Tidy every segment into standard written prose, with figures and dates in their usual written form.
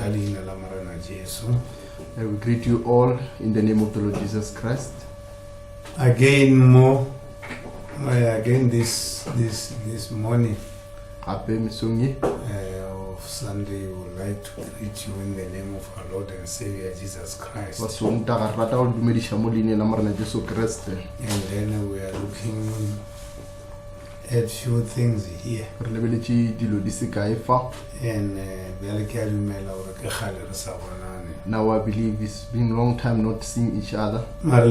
And we greet you all in the name of the Lord Jesus Christ. Again this morning Ape misongi of Sunday, we would like to greet you in the name of our Lord and Savior Jesus Christ. basong ta ga rata go dumedisha mo leine la morena Jesu Kriste. And then we are looking at few things here. Re lebeletše dilo di se kae fa. And Now I believe it's been a long time not seeing each other, but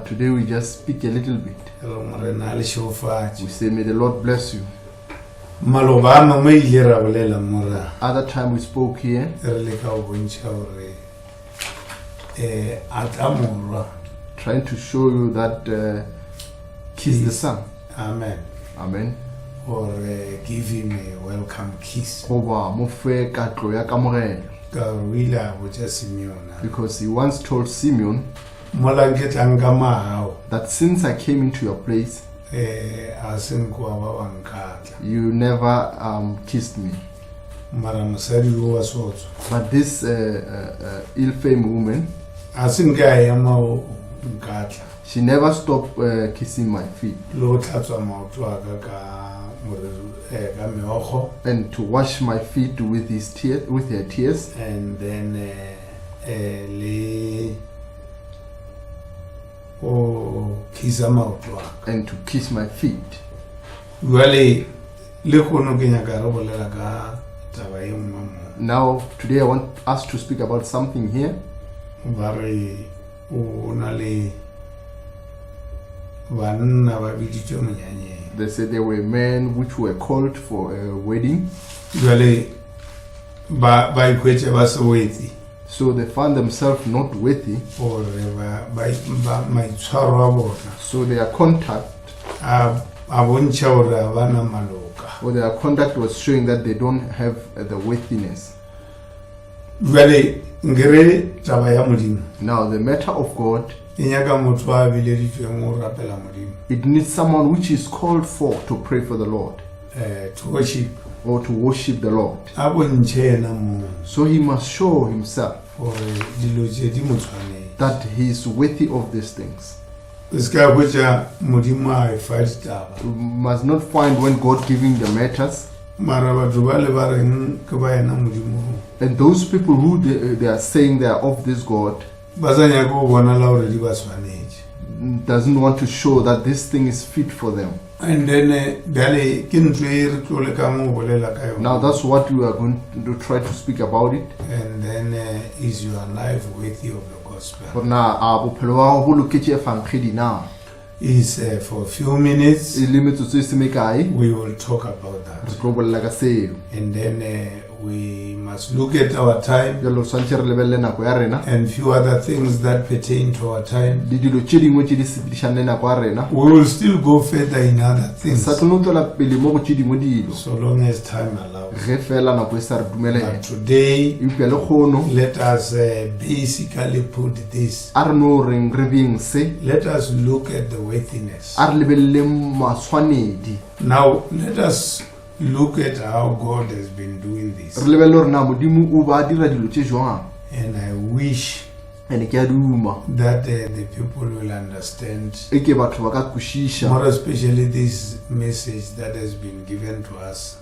today we just speak a little bit. We say, may the Lord bless you. Other time we spoke here, trying to show you that kiss the Son. Amen. Amen. Or give him a welcome kiss. Because he once told Simeon that since I came into your place, you never kissed me. But this ill-famed woman, she never stopped kissing my feet and to wash my feet with her tears, and then and to kiss my feet. Now today I want us to speak about something here. They said there were men which were called for a wedding. So they found themselves not worthy. So their contact was showing that they don't have the worthiness. Now the matter of God, it needs someone which is called for to pray for the Lord, to worship, or to worship the Lord. So he must show himself that he is worthy of these things. We must not find when God giving the matters. And those people who they are saying they are of this God doesn't want to show that this thing is fit for them. And then now that's what we are going to try to speak about it. And then is your life worthy of the gospel? Is for a few minutes we will talk about that. And then we must look at our time and few other things that pertain to our time. We will still go further in other things so long as time allows. But today, let us basically put this. Let us look at the worthiness. Now, let us look at how God has been doing this. And I wish that the people will understand, more especially this message that has been given to us.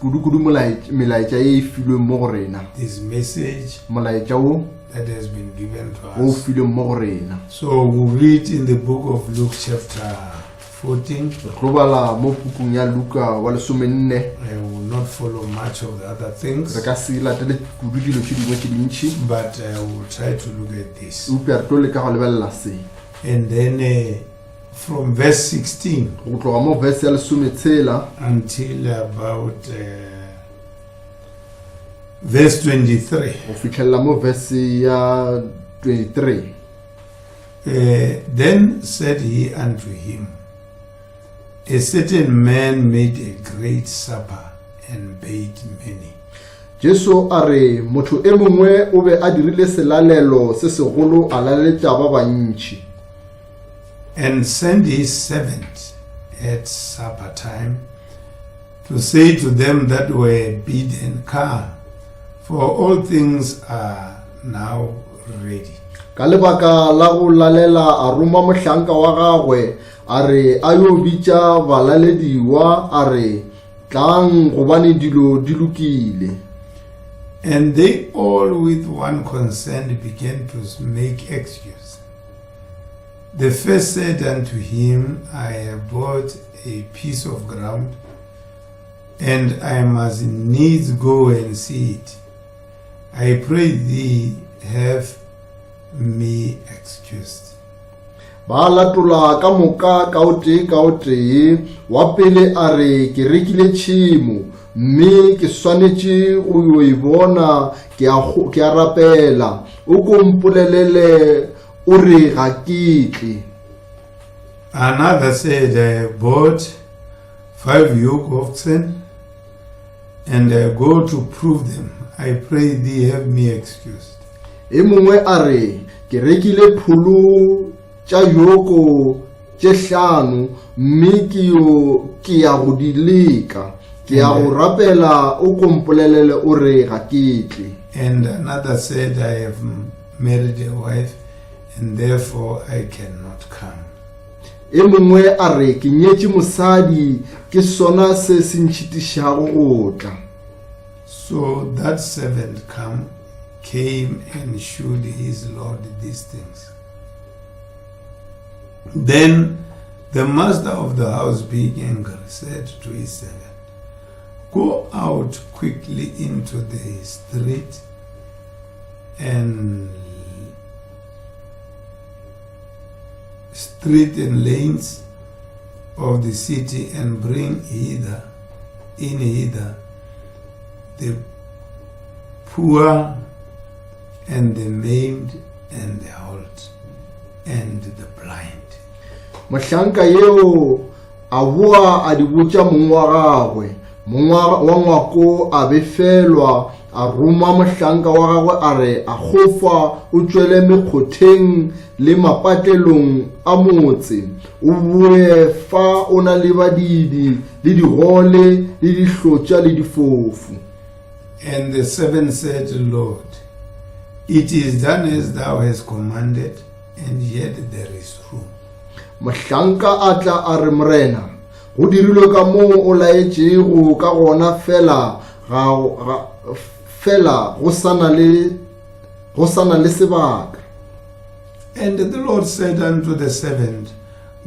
This message that has been given to us. So we'll read in the book of Luke chapter 14. I will not follow much of the other things, but I will try to look at this. And then from verse 16 until about verse 23. Then said he unto him, a certain man made a great supper and bade many. Jesu are motho e mongwe o be a dirile selalelo se segolo a laletša ba bantši. And sent his servant at supper time to say to them that were bidden, come, For all things are now ready. Ka lebaka la go lalela a roma mohlanka wa gagwe a re a yo bitša balalediwa a re tlang gobane dilo di lokile. And they all with one consent began to make excuse. The first said unto him, I have bought a piece of ground, and I must needs go and see it. I pray thee, have me excused. Ba latola ka moka ka o tee wa pele a re ke rekile tšhimo mme ke swanetše go yo e bona ke a rapela o ko mpolelele o re ga ke tle. Another said, I have bought 5 yoke of oxen, and I go to prove them. I pray thee, have me excused. E mongwe a re ke rekile pholo tša yoko tše 5 mme ke ya go di leka ke ya go rapela o ko mpolelele o re ga ke tle. And another said, I have married a wife, and therefore I cannot come. E mongwe a re ke nyetše mosadi ke sona se se ntšhitišago go tla. So that servant came and showed his Lord these things. Then the master of the house, being angry, said to his servant, Go out quickly into the street and lanes of the city, and bring hither the poor and the maimed and the halt and the blind. Mohlanka yeo a boa a di botša mong wa gagwe, mong wa ngwako a befelwa a roma mohlanka wa gagwe a re a gofa o tšwele mekgotheng le mapatelong a motse o boe fa o na le badidi le digole le dihlotša le difofu. And the servant said, Lord, it is done as thou hast commanded, and yet there is room. Mohlanka a tla a re morena go dirilwe ka moo o laetšego ka gona fela go sa na le sebaka. And the Lord said unto the servant,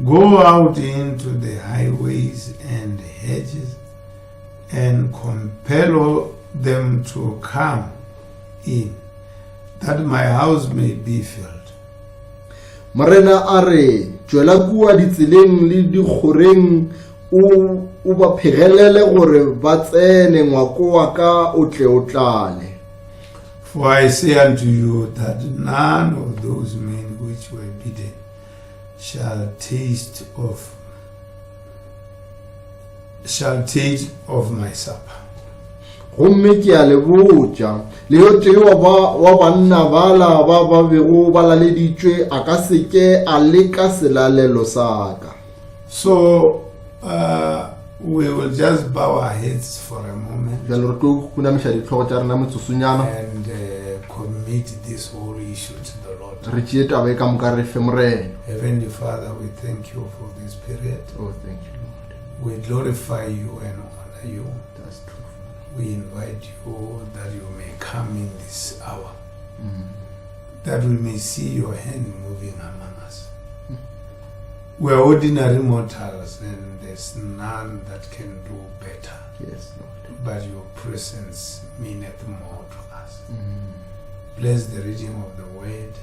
Go out into the highways and hedges, and compel them to come in, that my house may be filled. Morena a re tšwela kua ditseleng le dikgoreng o ba phegelele gore ba tsene ngwako wa ka o tle o tlale. For I say unto you that none of those men which were bidden shall taste of my supper. Gomme ke a le botša le yo tee wa banna bala ba bego ba laleditšwe a ka seke a leka selalelo sa ka. So we will just bow our heads for a moment and commit this whole issue to the Lord. Heavenly Father, we thank you for this period. Oh, thank you, Lord. We glorify you and honor you. That's true. We invite you that you may come in this hour, that we may see your hand moving among us. We are ordinary mortals, and there's none that can do better. Yes, Lord. But your presence meaneth more to us. Bless the reading of the word.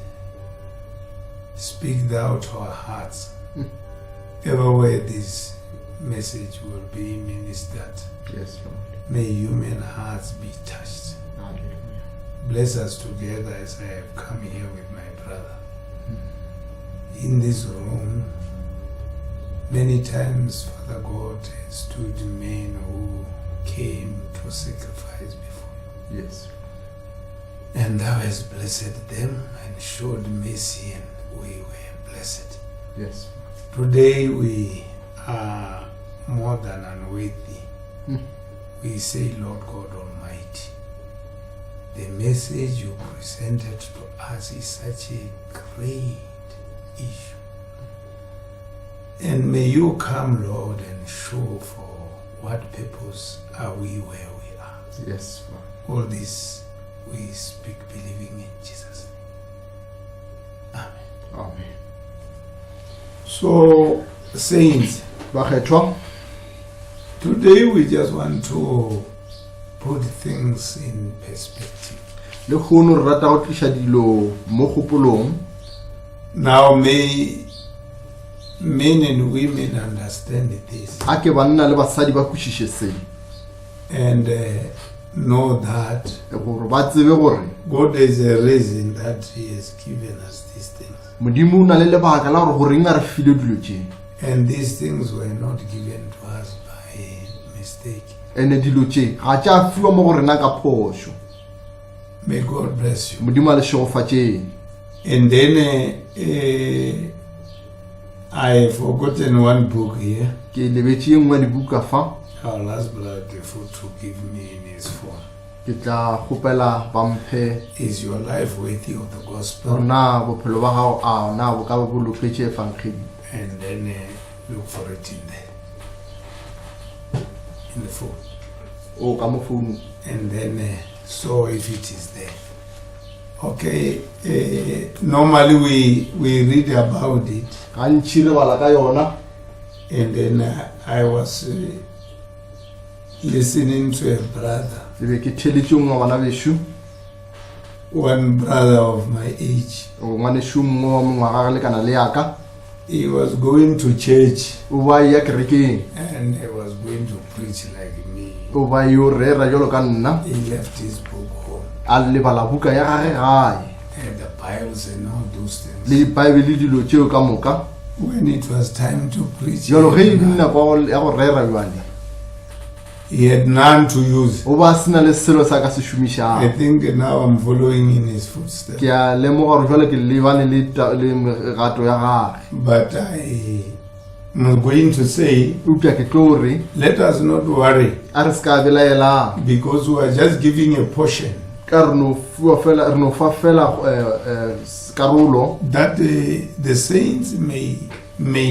Speak thou to our hearts. Everywhere this message will be ministered. Yes, Lord. May human hearts be touched. Hallelujah. Bless us together as I have come here with my brother. In this room, many times, Father God, stood men who came to sacrifice before you. Yes. And thou hast blessed them and showed mercy, and we were blessed. Yes. Today we are more than unworthy. We say, Lord God Almighty, the message you presented to us is such a great issue. And may you come, Lord, and show for what purpose are we where we are. Yes, Lord. All this we speak believing in Jesus. Amen. Amen. So, saints, bakgethwa, today we just want to put things in perspective. le khono re rata go tlisha dilo mo kgopolong. Now may men and women understand this a ke banna le basadi ba kwešiše se and know that gore ba tsebe gore God is a reason that He has given us these things. modimo o na le lebaka la gore goreng a re file dilo tše, And these things were not given to us by mistake. ene dilo tše ga tša fiwa mo go rena ka phošo. May God bless you. modimo a le šegofatšeng. And then I have forgotten one book here. Ke lebetše e nngwe dibuka fa, I'll ask Brother Defoe to give me in his phone. ke tla kgopela ba mphe Is your life worthy of the gore gospel? na bophelo ba gago a na bo ka ba boloketše efangkgedi. And then look for it in there. In the phone. O ka mo founung. And then so if it is there. Okay, normally we read about it. Gantši re bala ka yona. And then I was listening to a brother, Ke be ke theletše ngwe wa bana bešo, one brother of my age. ngwanešo mongwe wa mongwaga ge lekana le yaka. He was going to church O ba ya kerekeng, and he was going to preach like me. o ba yo rera jalo ka nna, He left his book home a lebala buka ya gage gae and the Bibles and all those things. le baebele dilo tšeo ka moka. When it was time to preach, Jalo ge e nako ya go rera jwale, he had none to use. o ba sena le selo sa ka se I šomišago. think now I'm following in his footsteps. Ke a lemoga gore jwale ke lebane le megato ya gage. But I'm going to say, Upša ke tlo re let us not worry a re se ka belaelang, because we are just giving a portion ka re no fa fela karolo that the saints may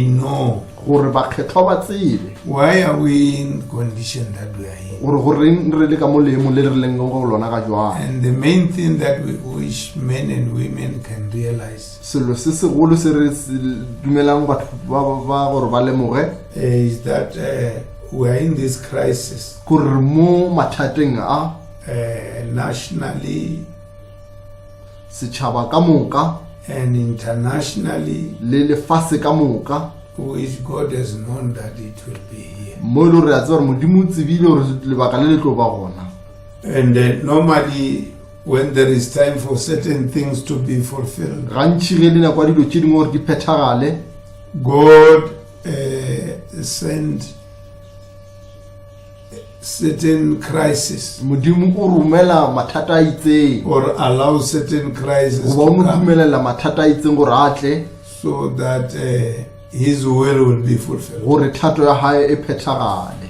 know. gore bakgethwa ba tsebe Why are we in condition that we are in? gore goreng re le ka molemo le re leng go lona ka jwang. And the main thing that we wish men and women can realize Selo se segolo se re se dumelang batho ba gore ba lemoge is that we are in this crisis gore mo mathateng a nationally setšhaba ka moka and internationally, le lefase ka moka, which God has known that it will be here. mo le re a tseba gore modimo o tsebile gore lebaka le le tlo ba gona. And normally when there is time for certain things to be fulfilled, Gantši ge le nako ya dilo tše dingwe gore di phethagale, God send certain crisis modimo o romela mathata a itseng, or allow certain crisis goba o to mo come dumelela mathata a itseng gore a tle so that His will be fulfilled. gore thato ya hae e phethagale.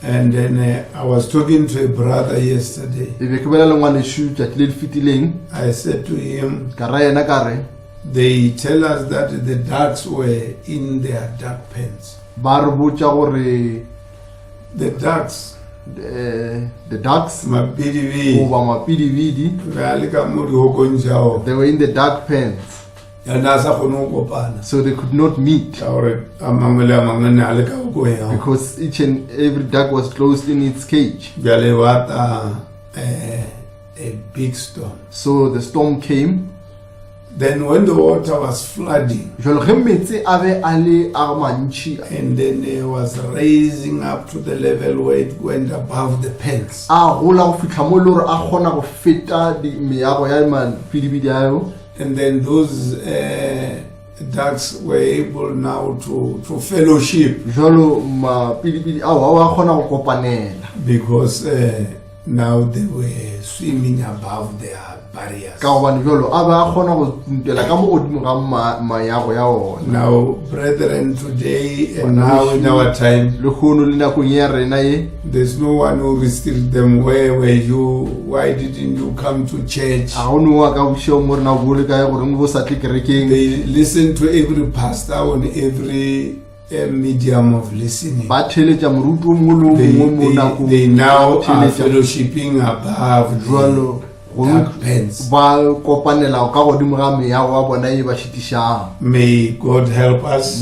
And then I was talking to a brother yesterday. E be ke bela le ngwanešo tšatši le le fetileng, I said to him, ka ra yena ka re they tell us that the ducks were in their duck pens. ba re botša gore The ducks, the ducks mapidividi, goba mapidividi, ba le ka mo dihokong tša ona. they were in the duck pens, And a sa kgone go kopana. so they could not meet Ka gore a mangwe le a mangwe ne a le ka hokong ya ona. because each and every duck was closed in its cage. Bjale wata a big storm. So the storm came. Then when the water was flooding Jwale ge metsi a be a le a mantši, and then it was raising up to the level where it went above the pens. a gola go fitlha mo e le gore a kgona go feta meago ya mapidibidi ayo, And then those ducks were able now to fellowship jwalo mapidibidi ao a kgona go kopanela because now they were swimming above their barriers. Now, brethren, today and now in our time, there's no one who restricts them. Where were you? Why didn't you come to church? They listen to every pastor on every medium of listening. They now are fellowshipping above dark pens. May God help us.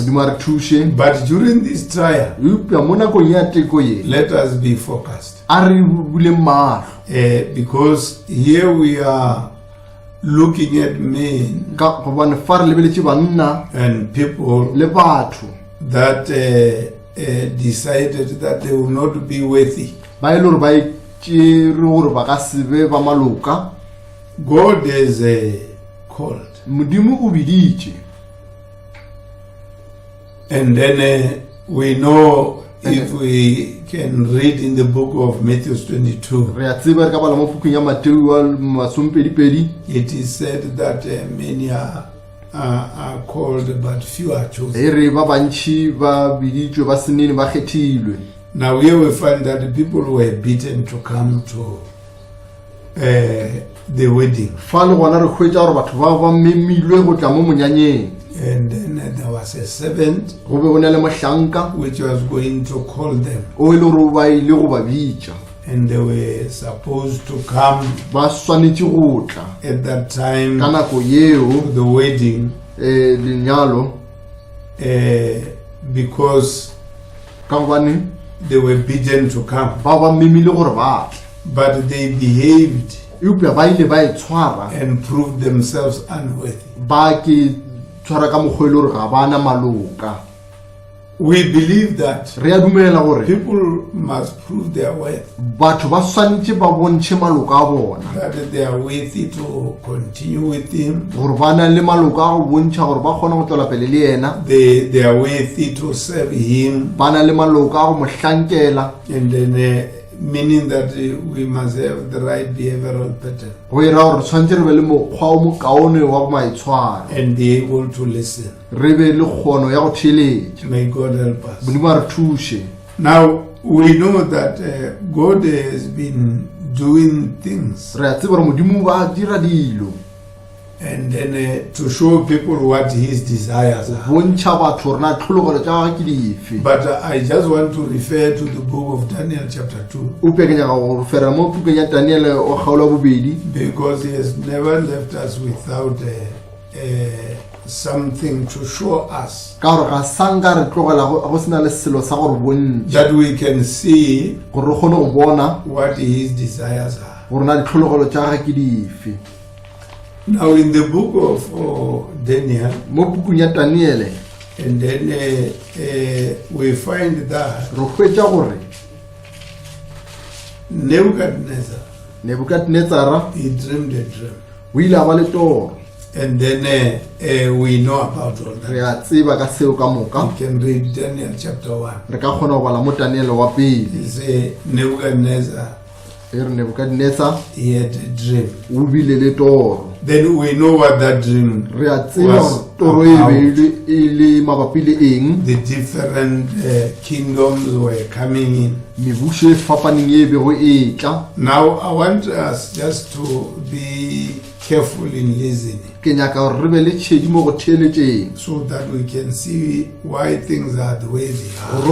But during this trial, let us be focused. Because here we are looking at men and people that decided that they will not be worthy. God is called. And then we know, if we can read in the book of Matthew 22, it is said that many are called, but few are chosen. Now here we find that the people were beaten to come to the wedding. And then there was a servant which was going to call them. And they were supposed to come at that time to the wedding because they were bidden to come. But they behaved and proved themselves unworthy. We believe that people must prove their worth, that they are worthy to continue with him, they are worthy to serve him, and then meaning that we must have the right behavioral pattern and be able to listen. May God help us. Now we know that God has been doing things, and then to show people what his desires are. But I just want to refer to the book of Daniel chapter 2, because he has never left us without something to show us, that we can see what his desires are. Now in the book of Daniel, and then we find that Nebuchadnezzar, he dreamed a dream. And then we know about all that. You can read Daniel chapter 1. It's Nebuchadnezzar, he had a dream. Then we know what that dream was about. The different kingdoms were coming in. Now I want us just to be careful in listening, so that we can see why things are the way they are.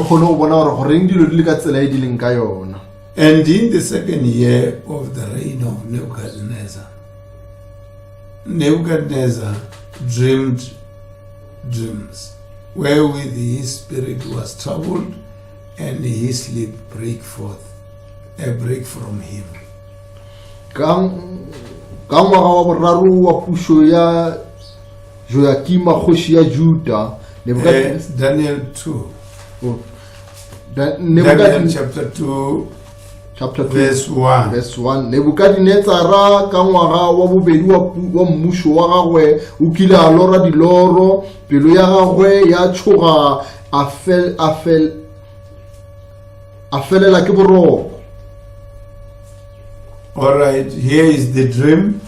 And in the second year of the reign of Nebuchadnezzar dreamed dreams, wherewith his spirit was troubled, and his sleep break from him. Daniel 2. Daniel chapter 2. Verse 1. Nebukadnezara ka ngwaga wa bobedi wa mmusho wa gagwe o kile a lora diloro, pelo ya gagwe ya tshoga, a felela ke boroko. All right, here is the dream.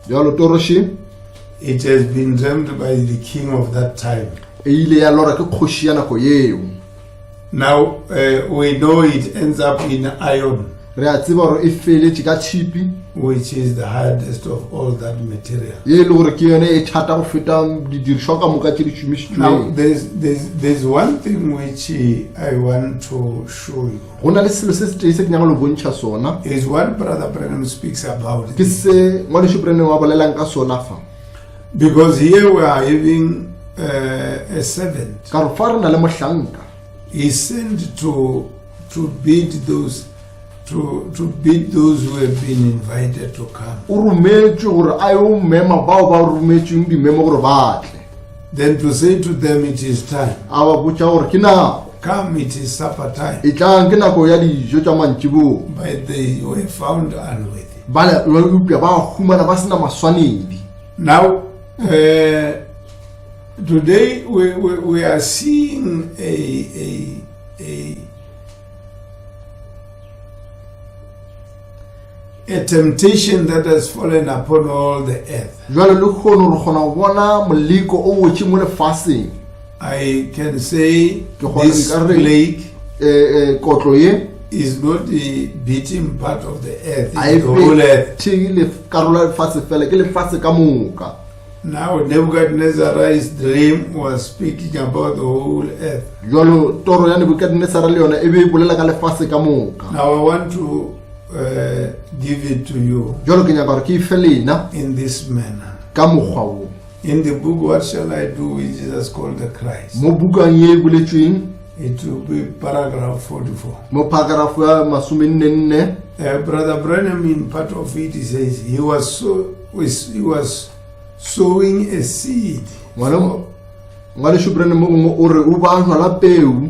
Jalo toroshi. It has been dreamed by the king of that time. Ile ya lora ke kgoshi ya nako yeo. Now we know it ends up in iron, Re a tseba hore e feletse ka tshipi, which is the hardest of all that material. ye le gore ke yone e thata go feta didiriswa ka moka tse di Now šomišitsweng. there's one thing which I want to show you. Go na le selo se se tee se ke nyaka lo bontšha sona, Is what Brother Branham speaks about. ke se ngwadišo Branham wa bolelang ka sona fa. Because here we are having a servant. Ka re fa re na le mohlanka, He sent to bid those who have been invited to come. o rometšwe gore a yo mema bao ba rometšweng dimemo gore ba tle. Then to say to them, it is time. A ba botša gore ke nako, Come, it is supper time. e tlang ke nako ya dijo tša mantšiboa. But they were found unworthy. Ba upša ba humana ba sena maswanedi. Now, today we are seeing a temptation that has fallen upon all the earth. Jwale le kgono re kgona go bona moleko o wotše mo lefatsheng. I can say Ke kgona this nka re, plague kotlo ye is not the beating part of the earth, a it's the whole earth. le karolo ya lefatshe fela, ke lefatshe ka moka. Now Nebuchadnezzar's dream was speaking about the whole earth. Jwalo toro ya Nebukadnezar le yona e be e bolela ka lefatshe ka moka. Now I want to give it to you Jwalo ke nyaka gore ke ife lena in this manner. ka mokgwa wo. In the book, What Shall I Do with Jesus Called the Christ? Mo bukang ye e boletsweng It will be paragraph 44. mo paragrafo ya 44. Brother Branham, in part of it, he says he was sowing a seed. Ngwadišo Branham mo gongwe o re o ba jwala peu,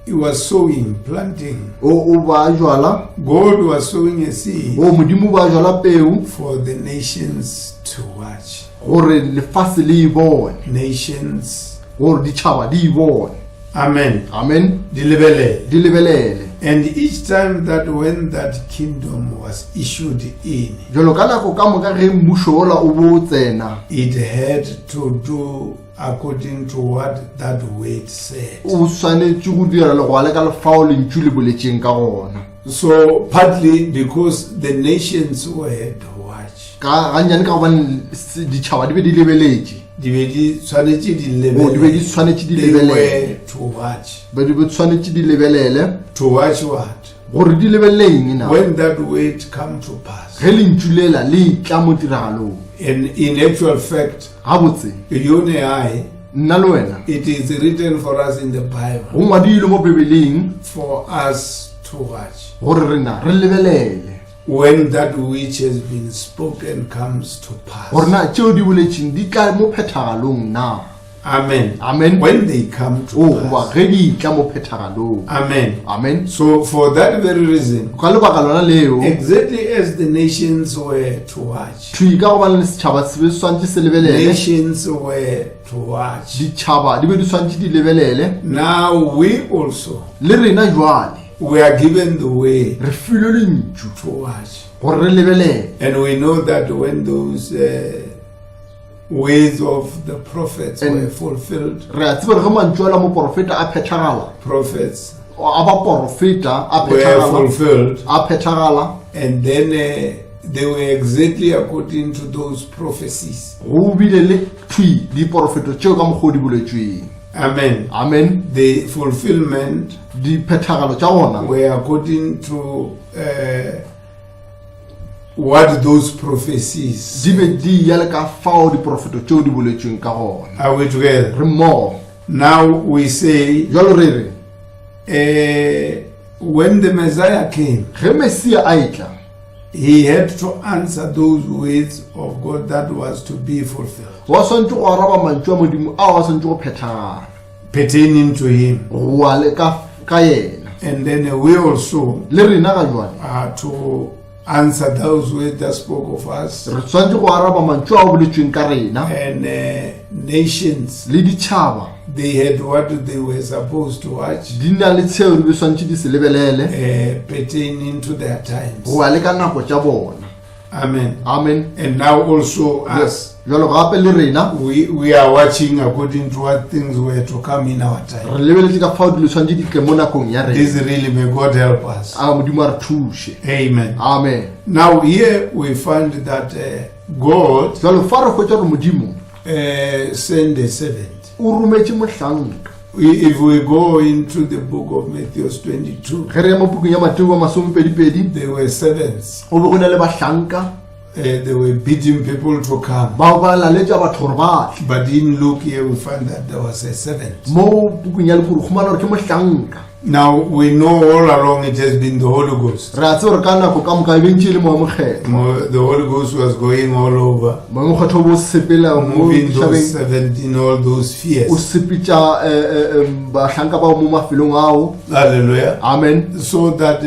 He was sowing, planting. o ba jwala, God was sowing a seed o modimo ba jwala peu for the nations to watch. gore lefatshe le e bone, Nations. gore ditšhaba di e bone. Amen. Amen. Dilibele. Di lebelele. And each time that when that kingdom was issued in, Jwalo ka nako ka moka ge mmušo ola o bo tsena, it had to do according to what that word said. o swanetše go dira legwale ka lefao lentšu le boletšeng ka gona. So partly because the nations were to watch. Ka gannyane ka gobane ditšhaba di be di lebeletše, Di be di tshwanetse di di be di tshwanetše di They lebelele, were to watch. be di be tshwanetše di lebelele To watch what? gore di lebeleleng na When that word come to pass. ge lentšu lela le tla mo tiragalong. And in actual fact, Gabotse you and I, nna le wena it is written for us in the Bible go ngwadilwe mo bebeleng for us to watch. gore rena re lebelele When that which has been spoken comes to pass. gore na tšeo di boletšeng di tla mo phethagalong na. Amen. Amen. When they come to o goba pass. ge di tla mo phethagalong. Amen. Amen. So for that very reason, Ka lebaka lona leo exactly as the nations were to watch, thui ka gobane le setšhaba se be swantše se lebelele, nations were to watch. ditšhaba di be di swantše di lebelele, Now we also, le rena jwale we are given the way re filwe lentšu to watch. gore re lebelele. And we know that when those words of the prophets And- were fulfilled, Re a tseba re ge mantšu ala moporofeta a phethagala, prophets a ba porofeta a were phethagala, fulfilled, a phethagala, and then they were exactly according to those prophecies. go bile le thui diporofeto tšeo ka mokgwa o di boletšweng. Amen. Amen. The fulfillment Diphethagalo tša gona were according to what those prophecies. di be di ya le ka fao diporofeto tšeo di boletšweng ka gona. Are we together? Re mmogo Now we say, jalo re re when the Messiah came, ge Mesia a etla he had to answer those words of God that was to be fulfilled, wa swantse go araba mantšu a modimo a wa swantse go phethagala pertaining to him. go wa le ka yena. And then we also Le rena ga jwale are to answer those who just spoke of us. Re tshwanetse go araba mantšu a boletsweng ka rena. And nations, le ditšhaba they had what they were supposed to watch di na le tsheo di tshwanetse di se lebelele pertaining to their times. go ya le ka nako tša bona. Amen. Amen. And now also us, jalo gape le rena we are watching according to what things were to come in our time. re lebeletse ka fao dilo tshwanetse di tle mo nakong ya This rena. really, may God help us. a modimo a re thuše. Amen. Amen. Now here we find that God jalo fa re hwetša gore modimo sent a servant. o rometše mohlanka. If we go into the book of Matthew 22, ge re ya mo pukung ya Mateo wa 22 there were servants. go be go na le bahlanka They were bidding people to come. bao ba laletša batho gore ba tle. But in Luke here we find that there was a servant. mo pukung ya lekgoro khumana gore ke mohlanka. Now we know all along it has been the Holy Ghost. re a tse gore ka nako ka moka e bentše le moamogelo The Holy Ghost was going all over, moamogelo bo sepela mo moving those ditšhabeng 17, all those o fears. sepetša bahlanka bao mo mafelong ao. Hallelujah. Amen. So that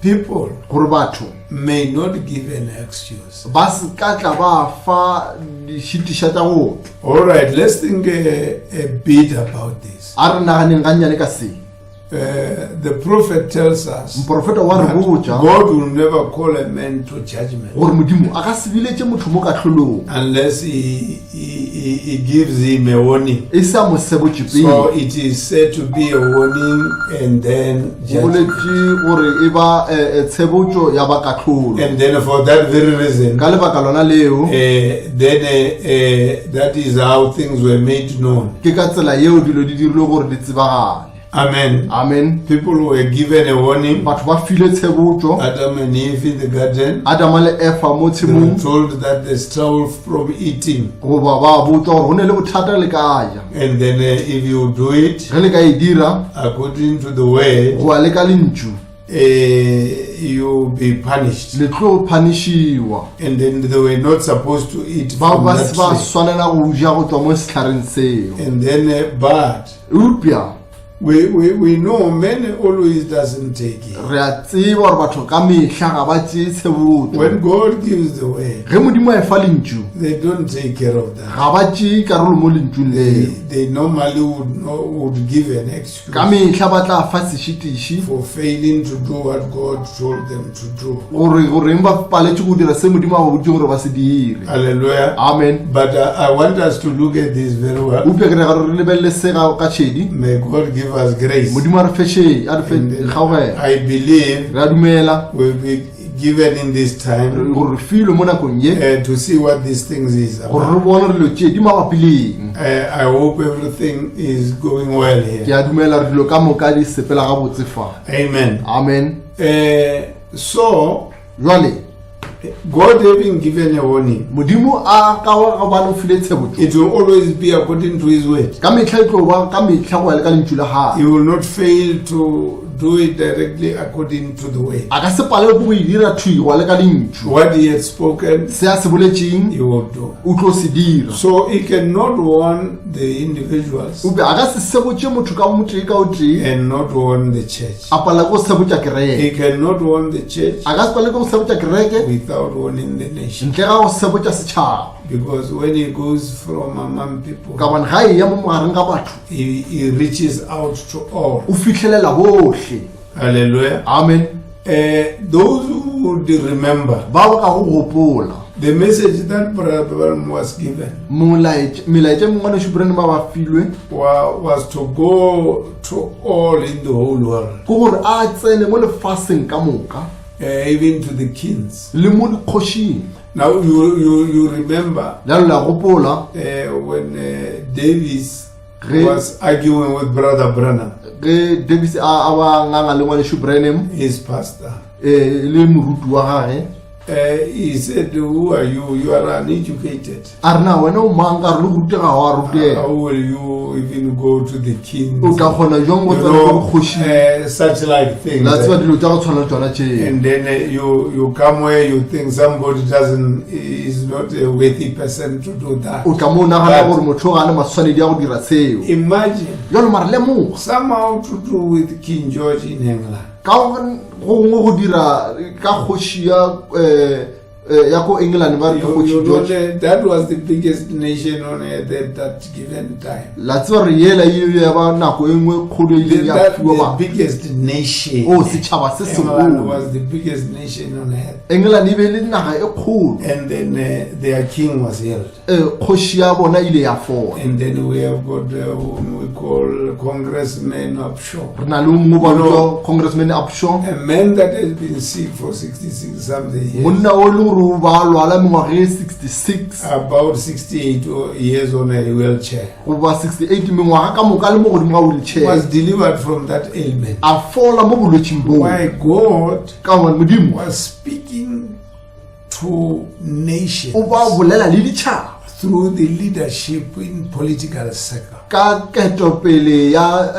people gore batho may not give an excuse. ba se ka tla ba fa dišitiša tša go tla. All right, let's think a bit about this. a re naganeng ga nnyane ka se. The prophet tells us Moprofeta wa re that botša God will never call a man to judgment gore modimo a ka se biletše motho mo kahlolong unless he gives him a warning. e sa mo sebotše So pele. it is said to be a warning and then go judgment. boletše gore e ba tshebotšo ya ba kahlolo. And then for that very reason, ka lebaka lona leo then that is how things were made known. ke ka tsela yeo dilo di dirile gore di tsebagale. Amen. Amen. People were given a warning. batho ba file tshebotšo. Adam and Eve in the garden, Adama le Efa mo they were tshimong told that they stole from eating. goba ba botswa gore go ne le bothata le ka ja And then if you do it ge le ka e dira according to the word, go a le ka lentšu you'll be punished. le tlo phanishiwa. And then they were not supposed to eat bao from ba that se ba tree. swanela go ja go tswa mo setlhareng seo. And then but Upya we know many always doesn't take it. re a tseba gore batho ka mehla ga ba tšee tshebotso. When God gives the word, ge modimo a e fa lentšu they don't take care of that. ga ba tšee karolo mo lentšung leo. They normally would give an excuse ka mehla ba tla fa sešitiši for failing to do what God told them to do. goreng ba paletše go dira se modimo a ba botse gore ba se dire. Hallelujah. Amen. But I want us to look at this very well. upya ke re ga re lebelele se ka tšhedi. May God give us grace. modimo a re fešee a re fe And kgaogela. I believe re a dumela we'll be given in this time gore re filwe mo nakong ye to see what these things is gore about. re bone re dilo tšee di mabapi leng. I hope everything is going well ke here. a dumela re dilo ka moka di sepela ga botse fa. Amen. Amen. So jwale God having given a warning, modimo a ka gobane o file tshebotso it will always be according to his word. ka mehla e tlo ba ka mehla go ya le ka lentšu la He gae. will not fail to do it directly according to the word. a ka se palelwe ke go e dira thui go ya le ka lentšu. What he had spoken, se a se boletšeng he will do. o tlo se dira. So he cannot warn the individuals ope a ka se sebotše motho ka motee ka o tee and not warn the church. a palela ke go sebotša kereke. He cannot warn the church a ka se palelwe ke go sebotša kereke without warning the nation. ntle ga go sebotša setšhaba. Because when he goes from among people, ka bane ga e ya mo mogareng ka batho he reaches out to all. o fitlhelela bohle. Hallelujah. Amen. Those who would remember ba ba ka go gopola the message that Brother Branham was given melaetša mongwane šuprene ba ba filwe was to go to all in the whole world, ke gore a tsene mo lefaseng ka moka even to the kings. le mo dikgošing. Now you remember jalo la gopola when Davis Ge- was arguing with Brother Branham, ge Davis a ba nganga le ngwane šuprene his pastor. le moruti wa gage. He said, "Who are you? You are uneducated. a re na wena o mang ka re le go rutega wa How rutega will you even go to the kings?" o tla kgona jang go You tsena ko dikgošing. such like things. la tseba dilo tša go tshwana le tsona tšeo. And then you come where you think somebody is not a worthy person to do that. o tla mo o nagana gore motho ga a le maswanedi a go dira seo. Imagine jalo mare lemoga somehow to do with King George in England. go dira ka kgoši ya ko England ba re kgoši George. That was the biggest nation on earth at that given time. La tswa re yela ile ya ba nako engwe kgodo ile ya fiwa ba. The biggest nation. Oh, setšhaba se England was the biggest nation on earth. England e be le naga e kgolo. And then their king was held. Kgoši ya bona ile ya fola. And then we have got whom we call Congressman Upshaw. Re na le mongwe ba lo Congressman Upshaw. A man that has been sick for 66 something years. Monna o le ba lwala mengwaga 66. About 68 years on a wheelchair. Over 68 mengwaga ka moka le mo godimo ga wheelchair. Was delivered from that ailment. A fola mo bolwetšing bo. Why God ka modimo was speaking to nations o ba bolela le ditšhaba through the leadership in political circle. Ka ketopele ya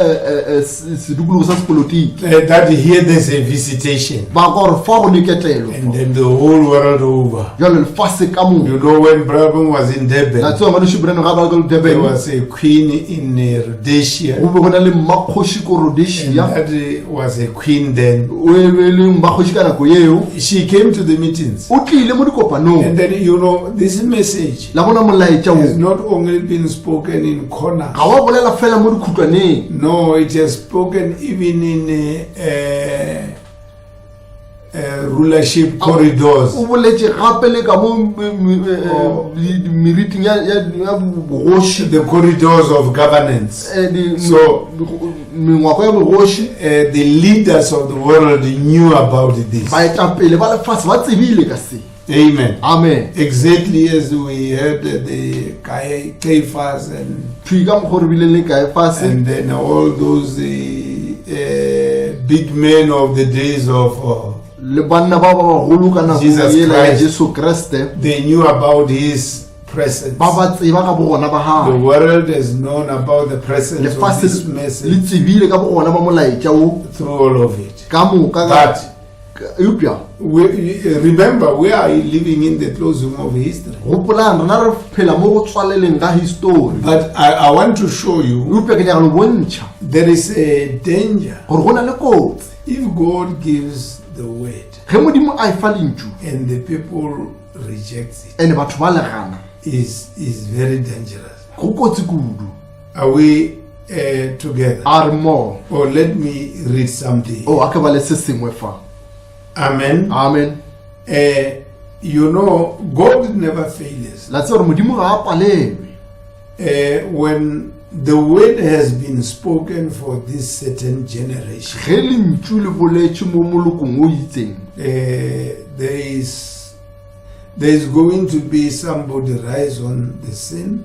sedukulugo sa sepolotiki. That here there's a visitation. Ba gore fa go neketelo. And then the whole world over. Jalo lefatshe ka mo. You know when Brabham was in Durban. La tswa ngwana Shibreno ga ba go Durban. There was a queen in Rhodesia. Go be gona le mmakgoši ko Rhodesia. And that was a queen then. O le mmakgoši ka nako yeo. She came to the meetings. O tlile mo dikopanong. And then you know this message la bona molaetša has not only been spoken in corners. ga wa bolela fela mo dikhutwaneng. No, it has spoken even in rulership corridors. O boletše gape le ka mo meriting ya bogoši. The corridors of governance. So mengwako ya bogoši. The leaders of the world knew about this. Baetapele ba lefatshe ba tsebile ka se. Amen. Amen. Exactly as we heard the Caiaphas and then all those big men of the days of Jesus Christ. They knew about his presence. The world has known about the presence of this message through all of it. But remember, we are living in the closing of history. But I want to show you there is a danger if God gives the word and the people reject it. Is very dangerous. Are we together? Or let me read something. Amen. Amen. You know, God never fails. When the word has been spoken for this certain generation, there is going to be somebody rise on the scene,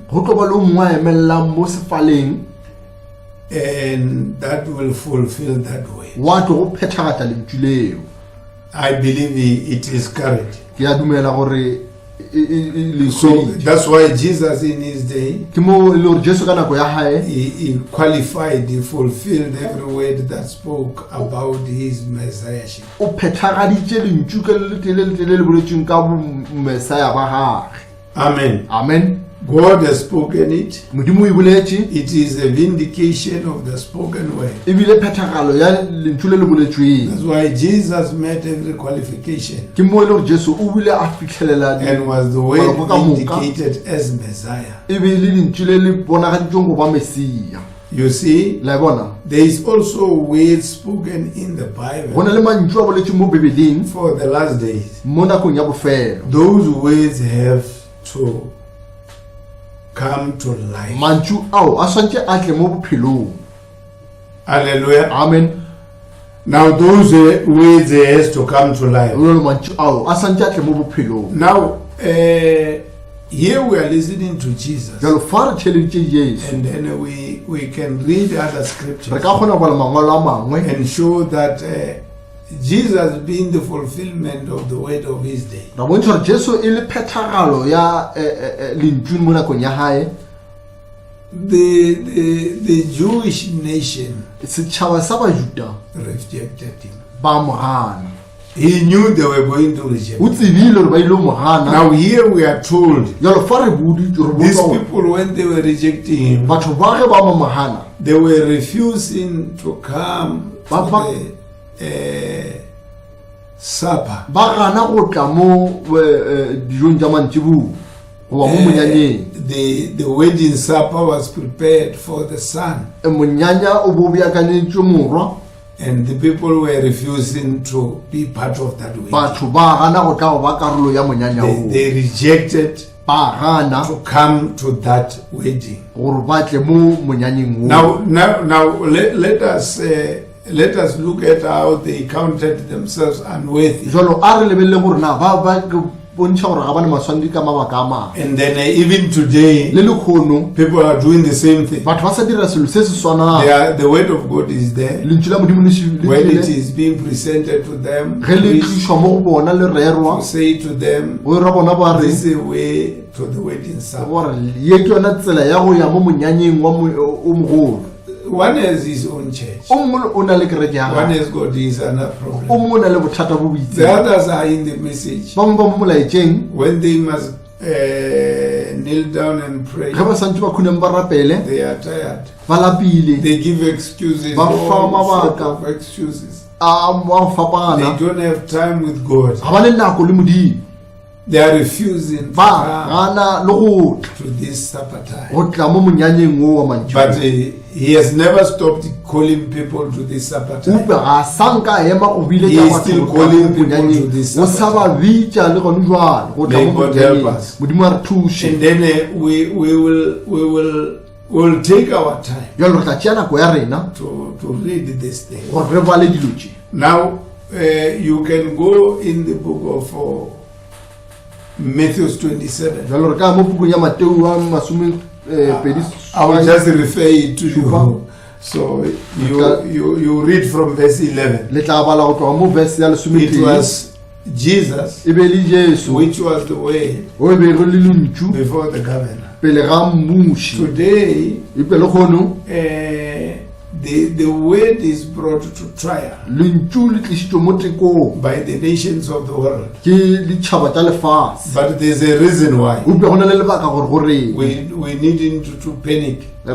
and that will fulfill that way. I believe it is correct. So that's why Jesus in his day, he qualified, he fulfilled every word that spoke about his messiahship. Amen. Amen. God has spoken it. It is a vindication of the spoken word. That's why Jesus met every qualification and was the way vindicated as Messiah. You see, there is also words spoken in the Bible for the last days. Those words have to come to life. Hallelujah. Amen. Now those words has to come to life. Now here we are listening to Jesus, and then we can read other scriptures and show that Jesus being the fulfillment of the word of his day. The Jewish nation rejected him. He knew they were going to reject him. Now here we are told these people, when they were rejecting him, they were refusing to come to supper. Ba gana go tla mo dijong tsa mantsibu go ba mo monyanyeng. The wedding supper was prepared for the son. Monyanya o bo beakantšwe morwa. And the people were refusing to be part of that wedding. Batho ba gana go tla go ba karolo ya monyanya o. They rejected ba gana to come to that wedding. Gore ba tle mo monyanyeng o. Now let us look at how they counted themselves unworthy. Jolo a re lebelle gore na ba bontšha gore ga bana maswandi ka mabaka a mang. And then even today le lekgono people are doing the same thing. Batho ba sa dira selo se se swanang. The word of God is there. Lentswe la Modimo le when it is being presented to them, ge le tlišwa mo go bona le rerwa, say to them, go ra bona ba re this is the way to the wedding supper. Gore ye ke yona tsela ya go ya mo monyanyeng wa o mogolo. One has his own church. O mongwe o na le kereke ya One has got his another problem. O mongwe o na le bothata bo boitse. The others are in the message. Ba mongwe ba mo molaetseng when they must kneel down and pray. Ge ba santse ba khuneng ba rapele. They are tired. Ba lapile. They give excuses. Ba fa mabaka. Excuses. Wa fapana. They don't have time with God. Ga ba le nako le Modimo. They are refusing to this supper time. But he has never stopped calling people to this supper time. He is still calling people to this supper time. May God help us. And then we will take our time to read this thing. Now you can go in the book of Matthew 27. I will just refer it to you. So you read from verse 11. It was Jesus which was the way before the governor. Today the word is brought to trial by the nations of the world. But there's a reason why. We need to panic. No,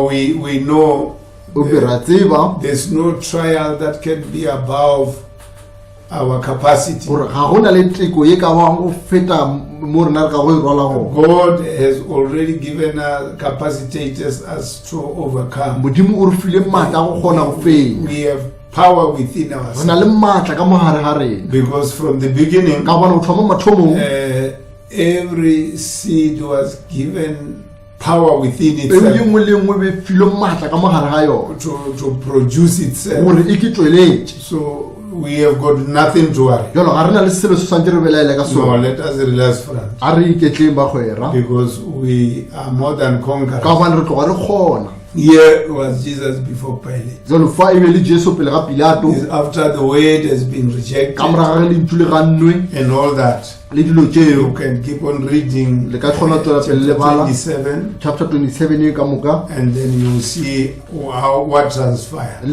we know there's no trial that can be above our capacity. God has already given us capacitators as to overcome. We have power within ourselves. Because from the beginning, every seed was given power within itself to produce itself. So we have got nothing to worry. No, let us relax, friends. Because we are more than conquerors. Here was Jesus before Pilate. After the word has been rejected and all that, you can keep on reading chapter 27, and then you see what transpired.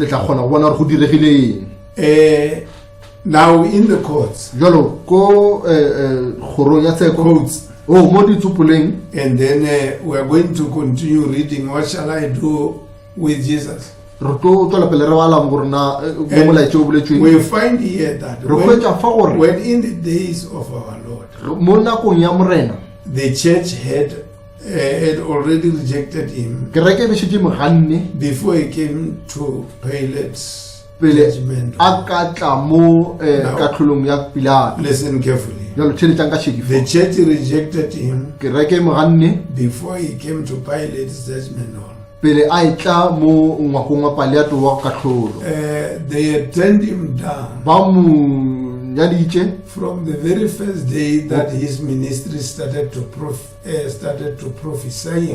Now in the courts, and then we are going to continue reading. What shall I do with Jesus? And we find here that when in the days of our Lord, the church had already rejected him before he came to Pilate's judgment. Listen carefully. The church rejected him before he came to Pilate's judgment hall. They had turned him down from the very first day that his ministry started to prophesy,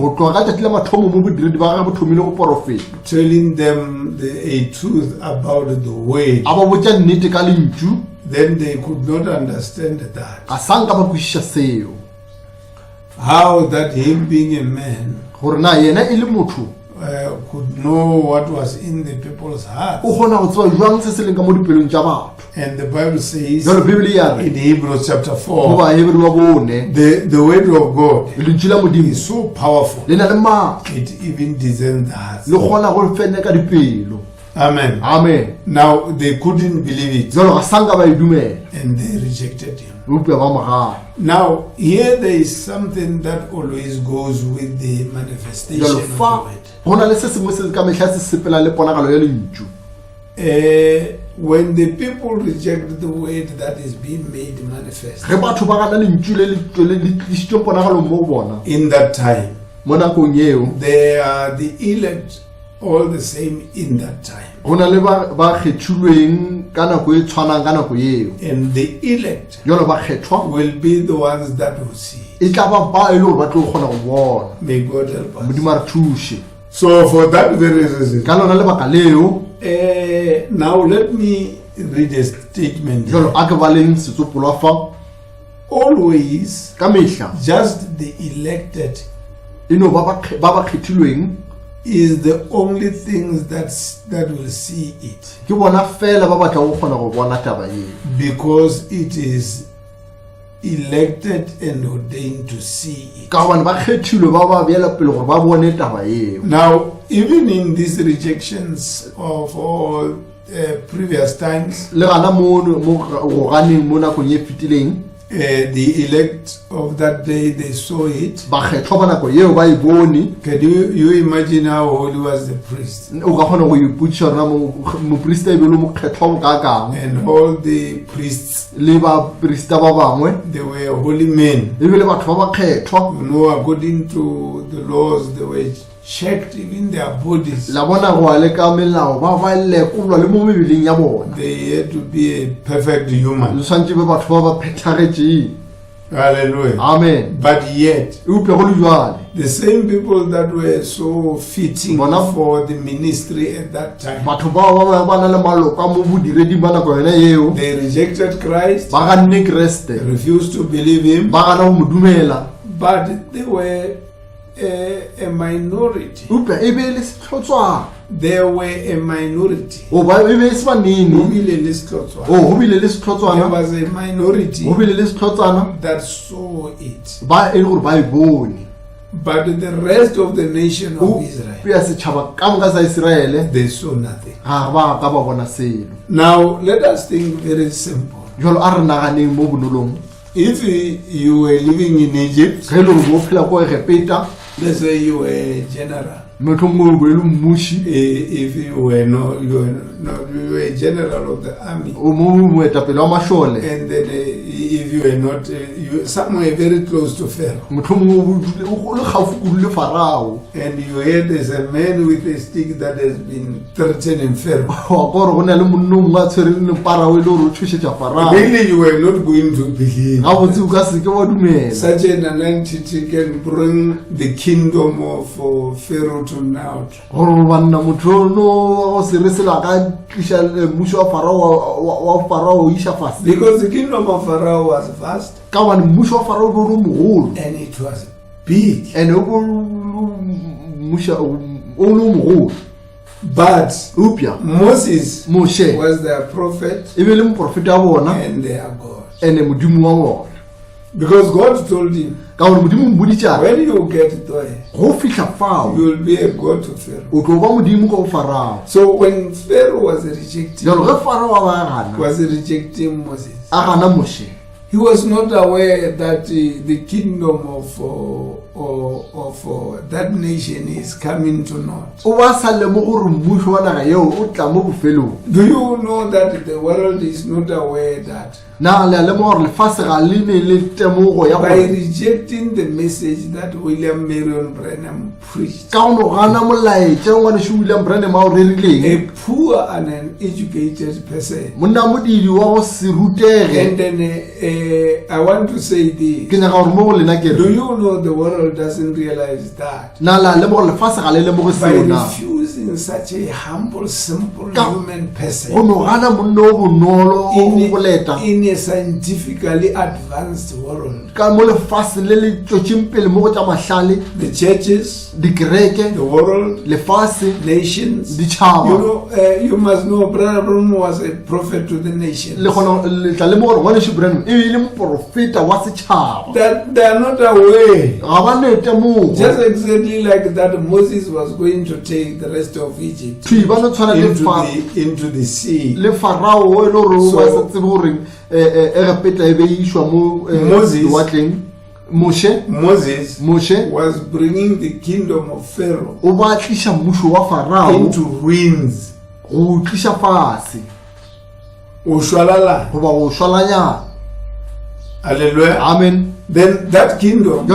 telling them a truth about the way. Then they could not understand that. How that him being a man could know what was in the people's hearts. And the Bible says in Hebrews chapter 4, the word of God is so powerful, it even discerns the hearts. Amen. Amen. Now they couldn't believe it. And they rejected him. Now here there is something that always goes with the manifestation of the word. When the people reject the word that is being made manifest, in that time, they are the elect all the same in that time. And the elect will be the ones that will see. May God help us. So for that very reason, now let me read a statement. Always, just the elected is the only things that will see it, because it is elected and ordained to see it. Now, even in these rejections of all previous times, the elect of that day, they saw it. Can you imagine how holy was the priest? And all the priests, they were holy men. According to the laws, they were checked even their bodies. They had to be a perfect human. Hallelujah. Amen. But yet, the same people that were so fitting for the ministry at that time, they rejected Christ, they refused to believe him, but they were a minority. There were a minority. There was a minority that saw it. But the rest of the nation of Israel, they saw nothing. Now let us think very simple. If you were living in Egypt, let's say you were a general. If you were you were a general of the army, and then if you were not, somewhere very close to Pharaoh, and you heard there's a man with a stick that has been threatening Pharaoh, really you were not going to believe such an entity can bring the kingdom of Pharaoh to naught. Because the kingdom of Pharaoh was vast and it was big. But Moses was their prophet and their God. Because God told him, when you get there, you will be a God to Pharaoh. So when Pharaoh was rejecting Moses, he was not aware that the kingdom of that nation is coming to naught. Do you know that the world is not aware that by rejecting the message that William Marion Branham preached, a poor and an educated person, and then I want to say this, do you know the world doesn't realize that by refusing such a humble, simple human person in a scientifically advanced world, the churches, the world, nations, you must know Brother Branham was a prophet to the nations. That they are not aware Just exactly like that Moses was going to take the rest of Egypt into the sea. Moses was bringing the kingdom of Pharaoh into ruins. Hallelujah. Amen. Then that kingdom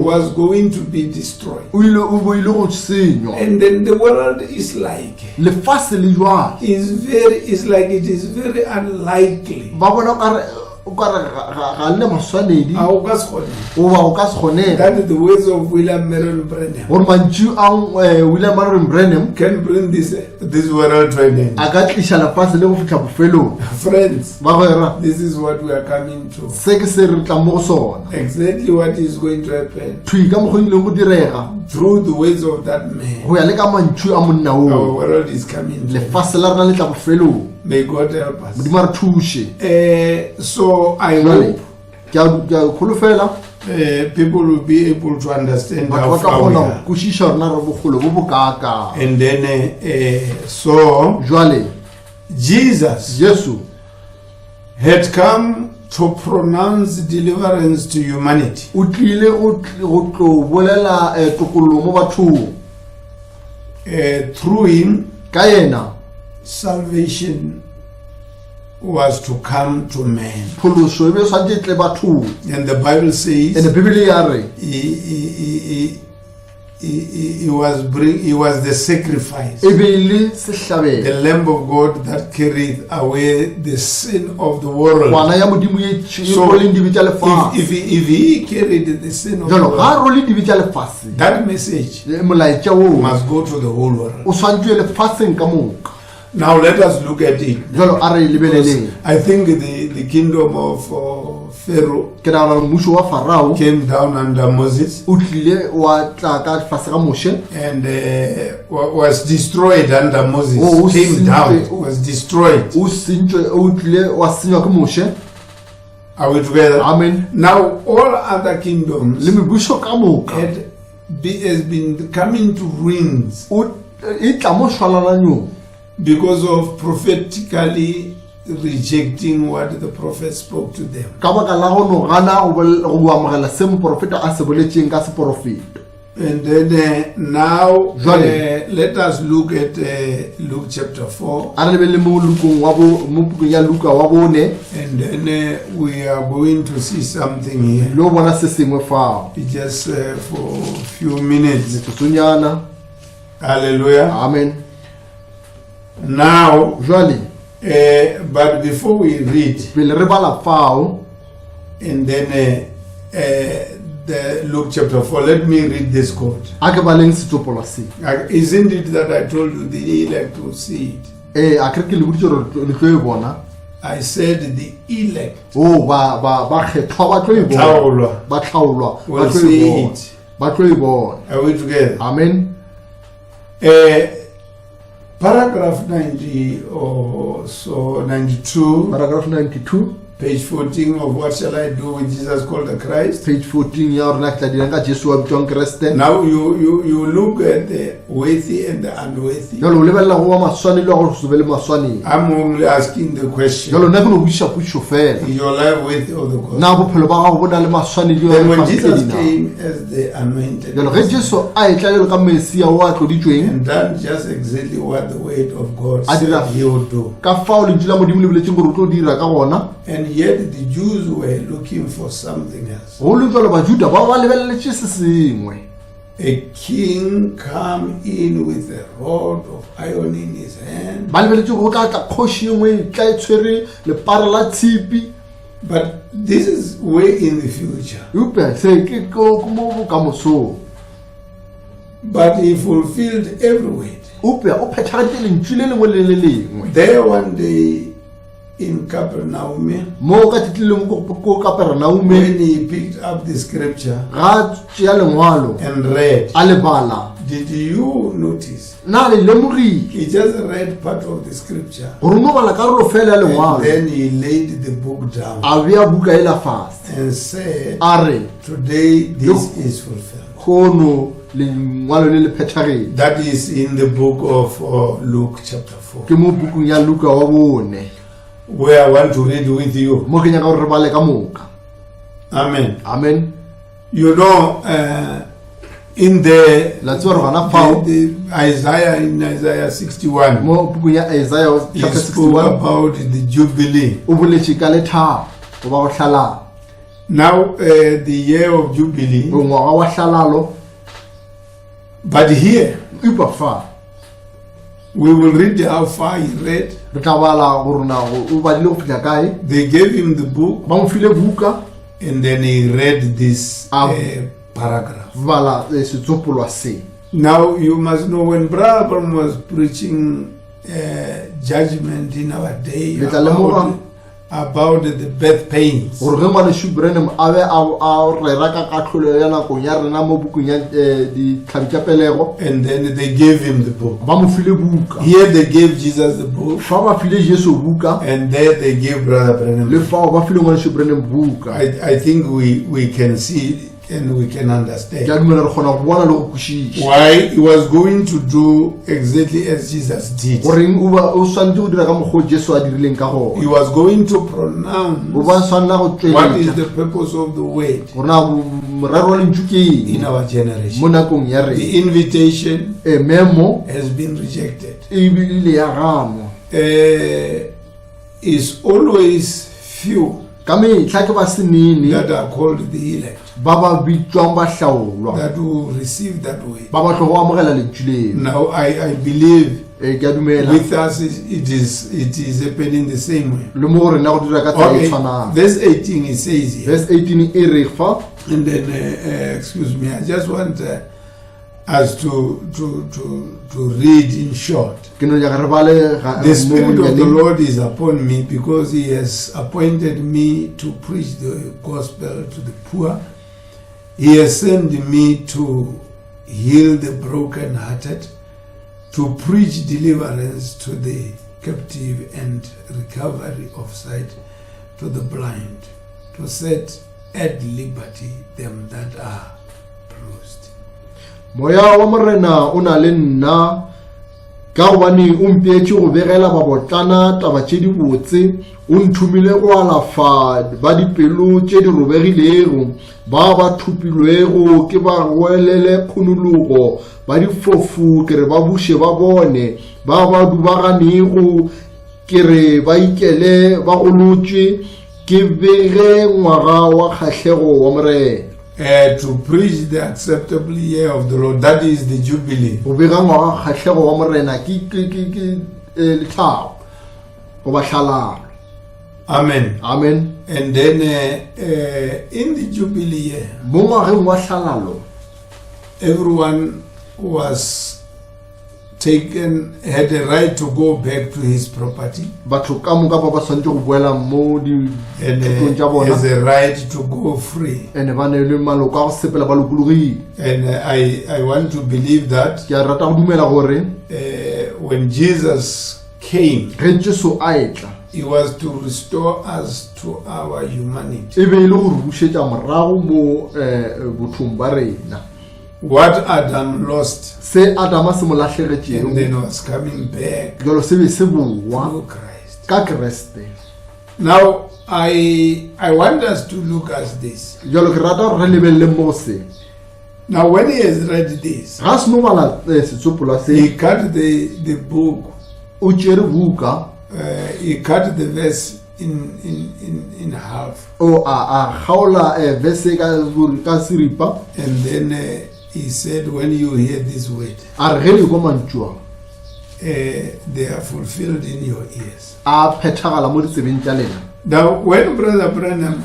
was going to be destroyed. And then the world is like, it is very unlikely that the ways of William Marion Branham can bring this world to an end. Friends, this is what we are coming to. Exactly what is going to happen through the ways of that man. Our world is coming to. May God help us. So I hope people will be able to understand how far we are. And then so Jesus had come to pronounce deliverance to humanity. Through him, salvation was to come to man. And the Bible says he was the sacrifice, the Lamb of God that carried away the sin of the world. So if he carried the sin of the world, that message must go to the whole world. Now let us look at it. I think the kingdom of Pharaoh came down under Moses and was destroyed under Moses. Came down, was destroyed. Are we together? Amen. Now all other kingdoms has been coming to ruins because of prophetically rejecting what the prophet spoke to them. And then now let us look at Luke chapter 4. And then we are going to see something here. Just for a few minutes. Hallelujah. Amen. Now, but before we read, and then the Luke chapter 4, let me read this quote. Isn't it that I told you the elect will see it? I said the elect will see it. Are we together? Amen. Paragraph 90 or so 92. Paragraph 92. Page 14 of What Shall I Do with Jesus Called the Christ? Page 14 Now you look at the worthy and the unworthy. I'm only asking the question. Is your life worthy of the gospel? And when Jesus came as the anointed and done just exactly what the word of God said he would do. And yet the Jews were looking for something else. A king come in with a rod of iron in his hand. But this is way in the future. But he fulfilled every word. There one day in Capernaum, when he picked up the scripture and read, did you notice? He just read part of the scripture and then he laid the book down and said, are today this is fulfilled. kono lengwalo le le phethagetse. That is in the book of Luke chapter 4. Ke mo bukung ya Luka wa 4 where I want to read with you. mo ke nyaka re bale ka moka. Amen. Amen. You know, in the Isaiah, in Isaiah 61, mo bukung ya Isaiah he chapter spoke 61 about the Jubilee. o boletše ka lethabo go ba go hlalala. Now, the year of Jubilee, ngwaga wa hlalalo. but here, upa fa we will read how far he read. re tla bala gore na o badile go fihla kae. They gave him the book, ba mo file buka and then he read this paragraph. bala setsopolwa se. Now, you must know, when Brother Abraham was preaching judgment in our day about the birth pains, gore ge ngwaneso Branham a be a rera ka katlholo ya nakong ya rena mo bukung ya ditlhabi tša pelego, and then they gave him the book. ba mo file buka. Here they gave Jesus the book, fa ba file Jesu buka, and there they gave Brother Branham. le fao ba file ngwaneso Branham buka. I think we can see and we can understand ke a dumela re kgona go bona le go kwešiša why he was going to do exactly as Jesus did. goreng o swanetse go dira ka mokgwa o Jesu a dirileng ka gona. He was going to pronounce o ba swanela go what is tsweletša the purpose of the word gore na morero wa lentšu ke in eng our generation. mo nakong ya re. The invitation memo has been rejected. e bile ya ganwa. Is always few ka metlha ke ba senene that are called the elect ba ba bitswang ba hlaolwa that will receive that way. ba ba tlo go amogela lentšu leo. Now I believe ke a dumela with us it is happening the same way. le mo gore na go dira ka tsela e Okay, tshwanang. verse 18 it says here, verse 18 e re fa, and then excuse me, I just want us to read in short. ke no ya re bale ga The Spirit of the Lord is upon me because He has appointed me to preach the gospel to the poor. He has sent me to heal the brokenhearted, to preach deliverance to the captive and recovery of sight to the blind, to set at liberty them that are bruised. moya wa morena o na le nna ka gobane o mpeetse go begela babotlana taba tše di botse, o nthumile go alafa ba dipelo tše di robegilego, ba thupilwego ke ba goelele kgonologo, ba difofu ke re ba buše ba bone, ba dubaganego ke re ba ikele ba golotše, ke bege ngwaga wa kgahlego wa morena. To preach the acceptable year of the Lord, that is the Jubilee. O bega ngwaga kgahlego wa morena ke lethabo go ba hlalalo. Amen. Amen. And then in the Jubilee year, mo ngwageng wa hlalalo everyone was had a right to go back to his property, batho ka moka ba swantse go boela mo and dithutong tša bona, has a right to go free. ene ba ne le maloko a go sepela ba lokologile. And I want to believe that ke a rata go dumela gore when Jesus came, ge Jesu a etla He was to restore us to our humanity. e be e le go re bušetša morago mo bothong ba rena. What Adam lost, se Adama se mo and lahlegetšego then was coming back jalo se be se bowa through Christ. ka Kreste. Now, I want us to look at this. Jalo ke rata gore re lebelele mo se. Now, when he has read this, Ga se no bala setsopolwa se, he cut the book, o tšere buka, he cut the verse in half, o a kgaola verse ka seripa, and then he said, when you hear this word, a re ge le kwa mantšua they are fulfilled in your ears. a phethagala mo ditsebeng tša lena. Now, when Brother Branham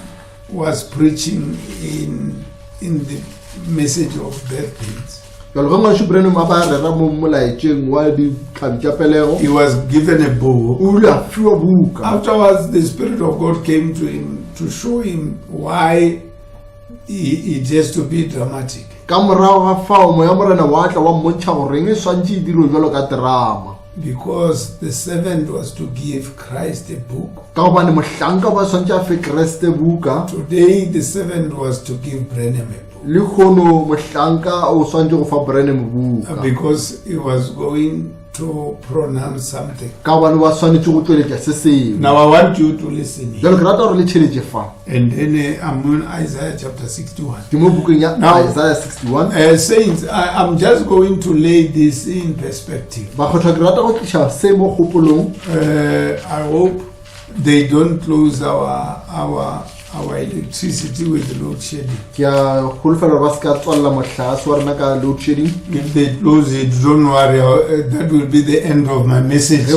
was preaching in the message of birth pains, Jalo ge ngwaneso Branham a ba rera mo molaetšeng wa ditlhabi tša pelego, he was given a book. o ile a fiwa buka. Afterwards, the Spirit of God came to him to show him why it has to be dramatic. Ka morago ga fao moya morena wa tla wa mmontšha goreng e swantše e dirwe jalo ka terama. Because the servant was to give Christ a book. Today the servant was to give Branham a book. Because he was going to pronounce something. Now I want you to listen here. And then I'm in Isaiah chapter 61. Now, Isaiah 61. Saints, I'm just going to lay this in perspective. I hope they don't lose our electricity with load shedding. If they lose it, don't worry, that will be the end of my message. I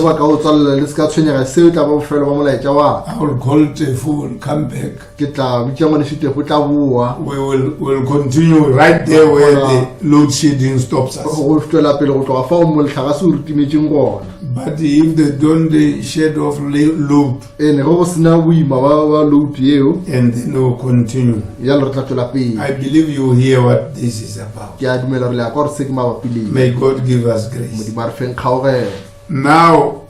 will call Tefu, come back. We'll continue right there where the load shedding stops us. But if they don't shed off load, and then we'll continue. I believe you hear what this is about. May God give us grace. Now,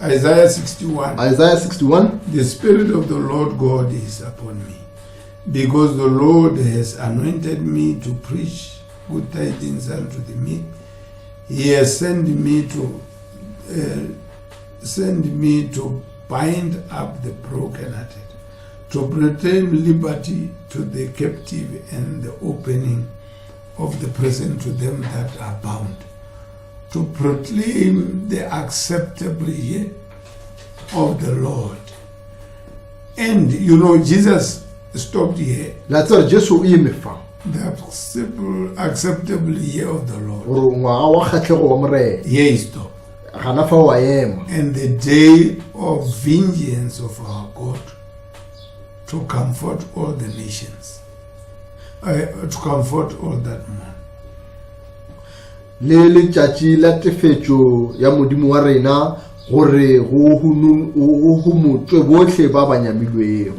Isaiah 61. The Spirit of the Lord God is upon me, because the Lord has anointed me to preach good tidings unto the meek. He has sent me to bind up the brokenhearted, to proclaim liberty to the captive and the opening of the prison to them that are bound, to proclaim the acceptable year of the Lord. And you know, Jesus stopped here. The acceptable year of the Lord. Here he stopped. And the day of vengeance of our God, to comfort all the nations, to comfort all that man.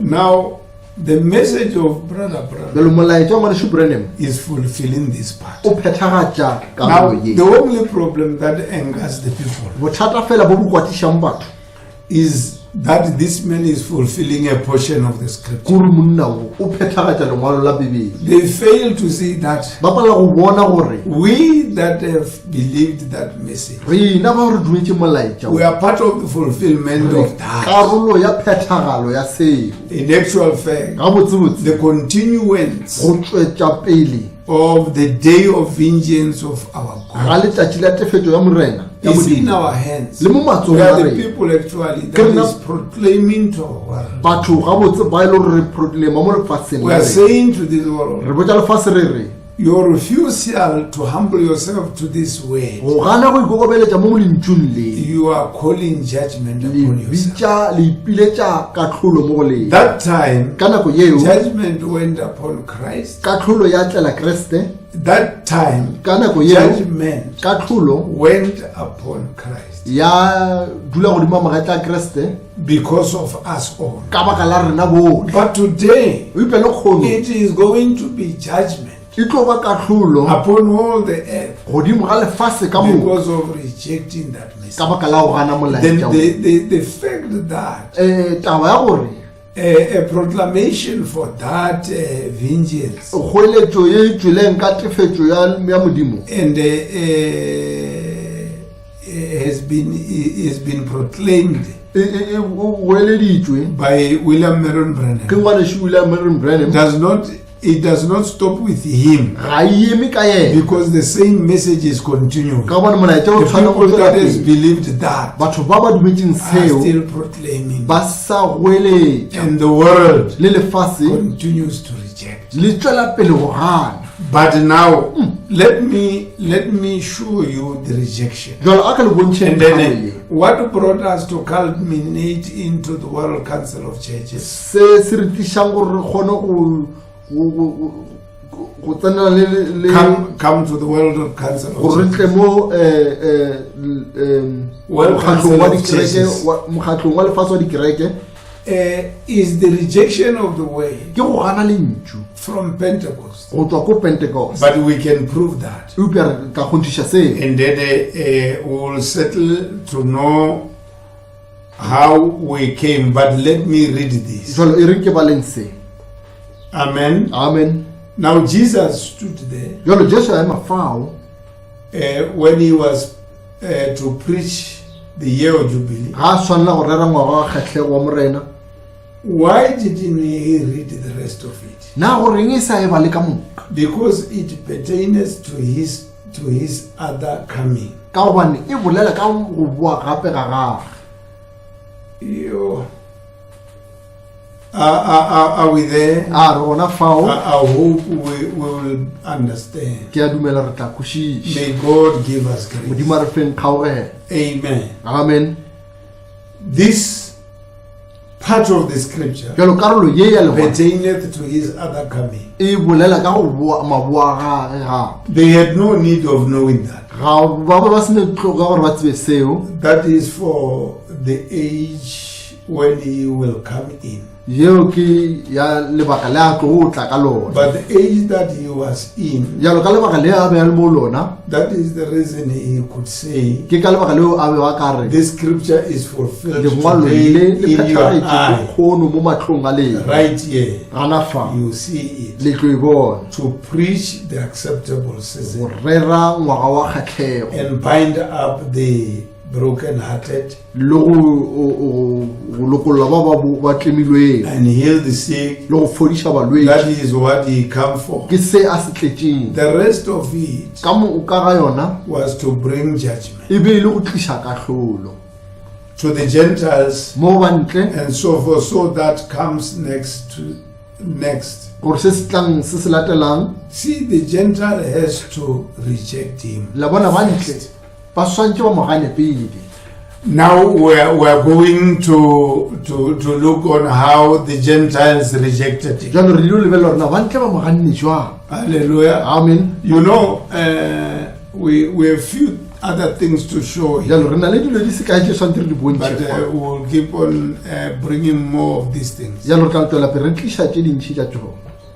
Now, the message of Brother Branham is fulfilling this part. Now, the only problem that angers the people is that this man is fulfilling a portion of the scripture. They fail to see that we that have believed that message, we are part of the fulfillment of that. In actual fact, the continuance of the day of vengeance of our God is in our hands. We are the people actually that is proclaiming to our world. We are saying to this world, your refusal to humble yourself to this way, you are calling judgment upon yourself. That time, judgment went upon Christ. That time, judgment went upon Christ because of us all. But today, it is going to be judgment upon all the earth because of rejecting that message. Then the fact that a proclamation for that vengeance and has been proclaimed by William Marion Branham does not stop with him, because the same message is continuing. The people that has believed that are still proclaiming, and the world continues to reject. But now, let me show you the rejection. And then what brought us to culminate into the World Council of Churches? Come to the World Council of Churches. is the rejection of the way from Pentecost. But we can prove that. And then we'll settle to know how we came. But let me read this. Amen. Amen. Now Jesus stood there when he was to preach the year of Jubilee. Why didn't he read the rest of it? Because it pertains to his other coming. Are we there? I hope we will understand. May God give us grace. Amen. Amen. This part of the scripture pertaineth to his other coming. They had no need of knowing that. That is for the age when he will come in. But the age that he was in, that is the reason he could say, this scripture is fulfilled today in your eye. Right here, you see it. To preach the acceptable season and bind up the broken-hearted and heal the sick. That is what he came for. The rest of it was to bring judgment to the Gentiles and so forth. So that comes next. See, the Gentile has to reject him. Now we're going to look on how the Gentiles rejected him. Hallelujah. Amen. You know, we have few other things to show here. But we'll keep on bringing more of these things.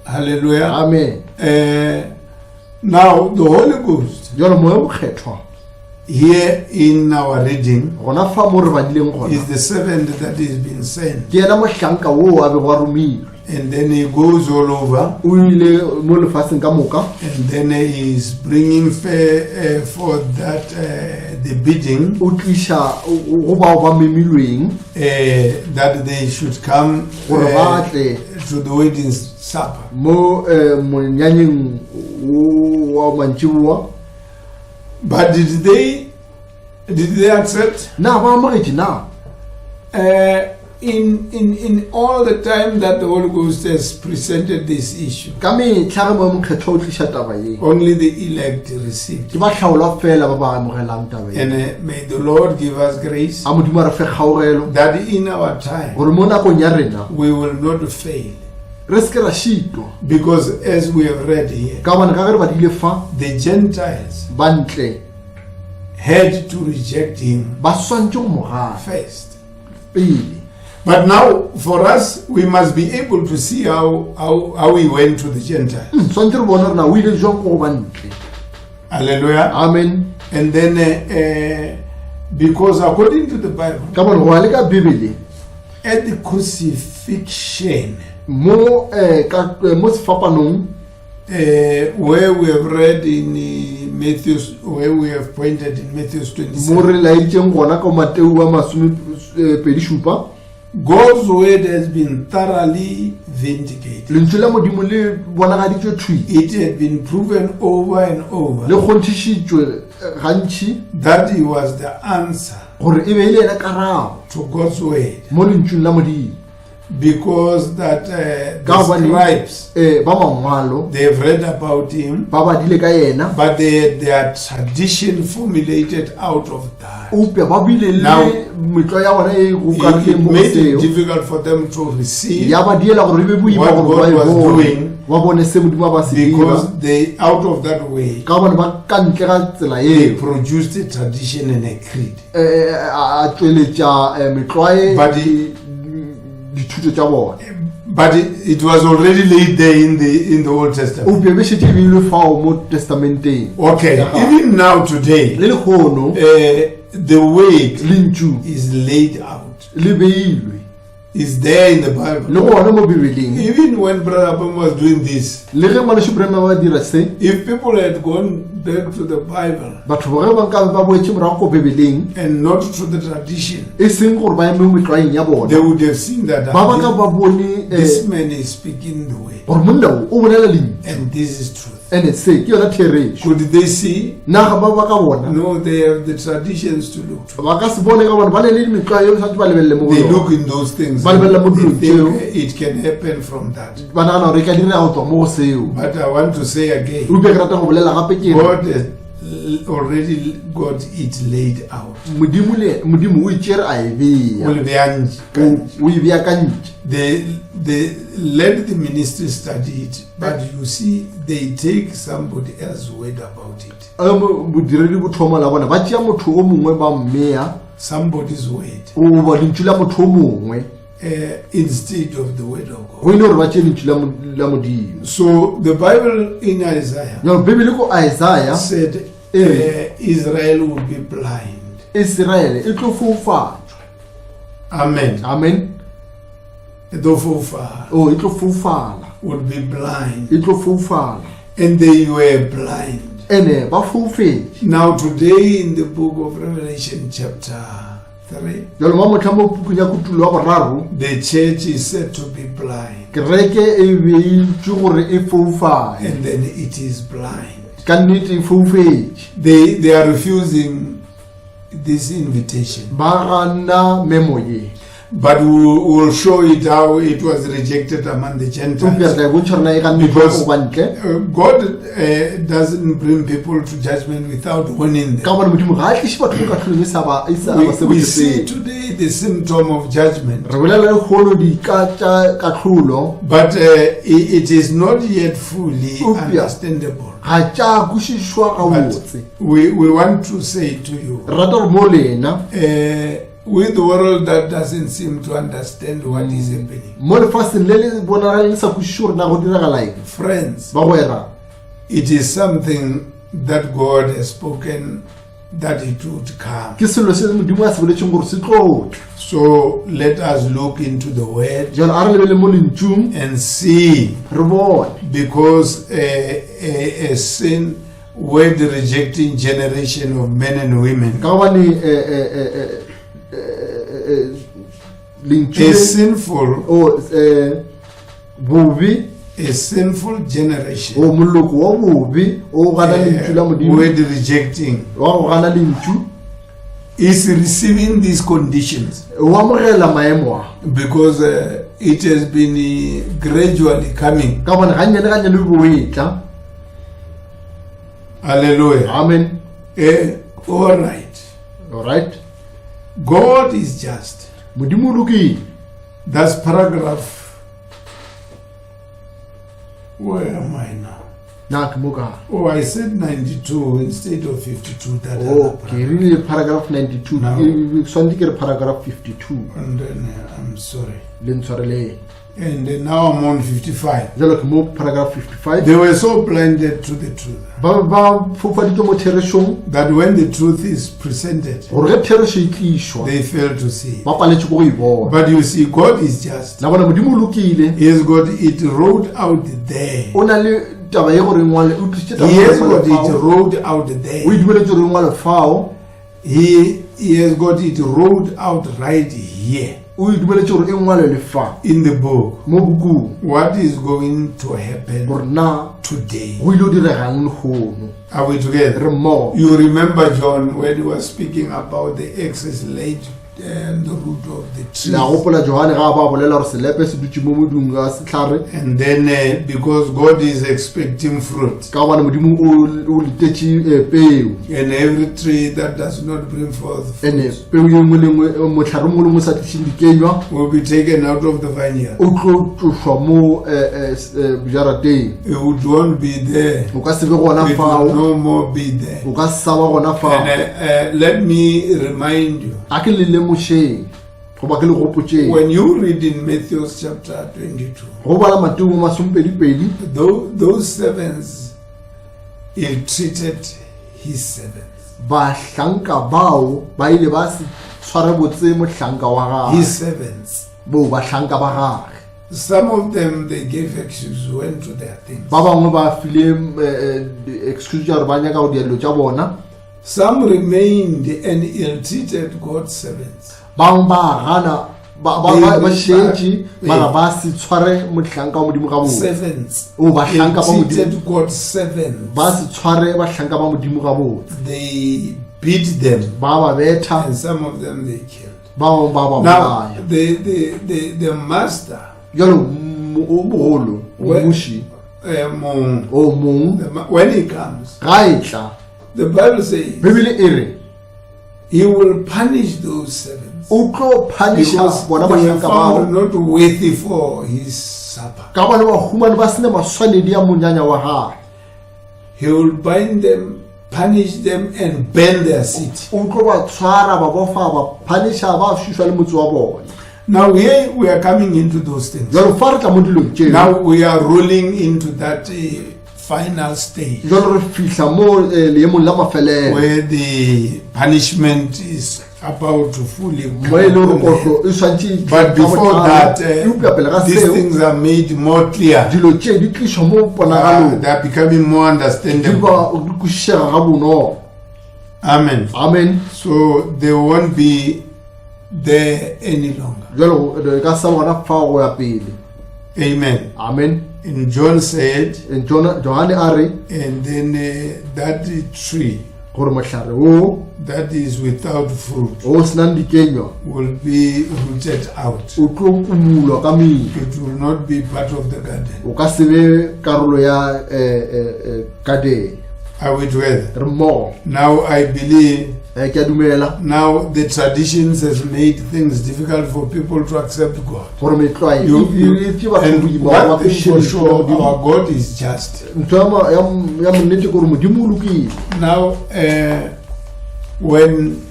Hallelujah. Amen. Now the Holy Ghost, here in our reading, is the servant that is being sent. And then he goes all over. And then he is bringing for that the bidding that they should come to the wedding supper. But did they accept? In all the time that the Holy Ghost has presented this issue, only the elect received. And may the Lord give us grace that in our time we will not fail. Because as we have read here, the Gentiles had to reject him first. But now, for us, we must be able to see how he went to the Gentiles. Hallelujah. Amen. And then, because according to the Bible, at the crucifixion, where we have read in Matthew, where we have pointed in Matthew 27, God's word has been thoroughly vindicated. It had been proven over and over that he was the answer to God's word. Because that the scribes, they have read about him, but they had their tradition formulated out of that. Now, it made it difficult for them to receive what God was doing, because they, out of that way, they produced a tradition and a creed. But dithuto tša bona. But it was already laid there in the Old Testament. O be be šetše e beilwe fao mo testamenteng. Okay, even now today, le lekgono the weight lintšu is laid out. le beilwe. Is there in the Bible. Le gona mo Bibeleng. Even when Brother Abraham was doing this, le ge Manashi Brema ba dira se, if people had gone back to the Bible batho ba ge ba nka ba boetse morago go Bibeleng and not to the tradition, e seng gore ba eme metlaeng ya bona, they would have seen that ba ba ka ba bone this man is speaking the way, gore monna o bolela leng, and this is truth. ene se ke yona theresho. Could they see? na ga ba ka bona, No, they have the traditions to look to. ba ka se bone ka bona ba le metlae yo sa ba lebelle mo go They yona. look in those things. Ba lebella mo They dilong tseo. think it can happen from that. ba nagana gore e ka dira go tswa mo go seo. But I want to say again, o be ke rata go bolela gape ke God has already got it laid out. modimo o itšere a e beya, Will be o e beakantše. they let the ministry study it, but you see, they take somebody else's word about it. Bodiredi bo thoma la bona ba tšea motho o mongwe ba mmea Somebody's word o ba lentšu la motho o mongwe instead of the word of go God. ile gore ba tšee lentšu la modimo. So the Bible in Isaiah Bibele ko Isaiah said Israel would be blind. Israele e tlo fofatšwa. Amen. Amen. The forefather o e tlo fofala, would be blind, e tlo fofala, and they were blind. ene ba fofetše. Now today in the book of Revelation chapter 3, jalo mo motho mo pukung ya kutulo wa boraro, the church is said to be blind, kereke e beitše gore e fofae, and then it is blind. ka nnete e fofetše. They are refusing this invitation, Ba gana memo ye. but we will show it how it was rejected among the Gentiles. Because God doesn't bring people to judgment without warning them. We see today the symptom of judgment, but it is not yet fully understandable. We want to say to you, with the world that doesn't seem to understand what is happening, friends, it is something that God has spoken that it would come. So let us look into the word and see, because a sin word rejecting generation of men and women, a sinful generation, word rejecting, is receiving these conditions because it has been gradually coming. Hallelujah. Amen. All right. God is just. That's paragraph. Where am I now? Oh, I said 92 instead of 52. Okay, really paragraph 92. Paragraph 52. And then I'm sorry. And now I'm on 55. Paragraph 55. They were so blinded to the truth that when the truth is presented, they fail to see. But you see, God is just. He has got it wrote out there. He has got it wrote out there. He has got it wrote out right here in the book. What is going to happen today? Are we together? You remember John when he was speaking about the excess laid and the root of the tree. And then because God is expecting fruit, and every tree that does not bring forth fruit will be taken out of the vineyard. It would not be there. It will no more be there. And let me remind you, When you read in Matthew chapter 22, those servants ill-treated his servants. His servants. Some of them, they gave excuses, went to their things. Some remained and ill-treated God's servants. Servants ill-treated God's servants. They beat them, and some of them they killed. Now, the master, when he comes, the Bible says he will punish those servants because they were found not worthy for his supper. He will bind them, punish them, and burn their city. Now here we are coming into those things. Now we are rolling into that final stage where the punishment is about to fully come. But before that, these things are made more clear. They are becoming more understandable. Amen. Amen. So they won't be there any longer. Amen. Amen. And John said, and then that tree that is without fruit will be rooted out. It will not be part of the garden. Are we together? Now I believe now the traditions has made things difficult for people to accept God. And one thing for sure, our God is just. Now, when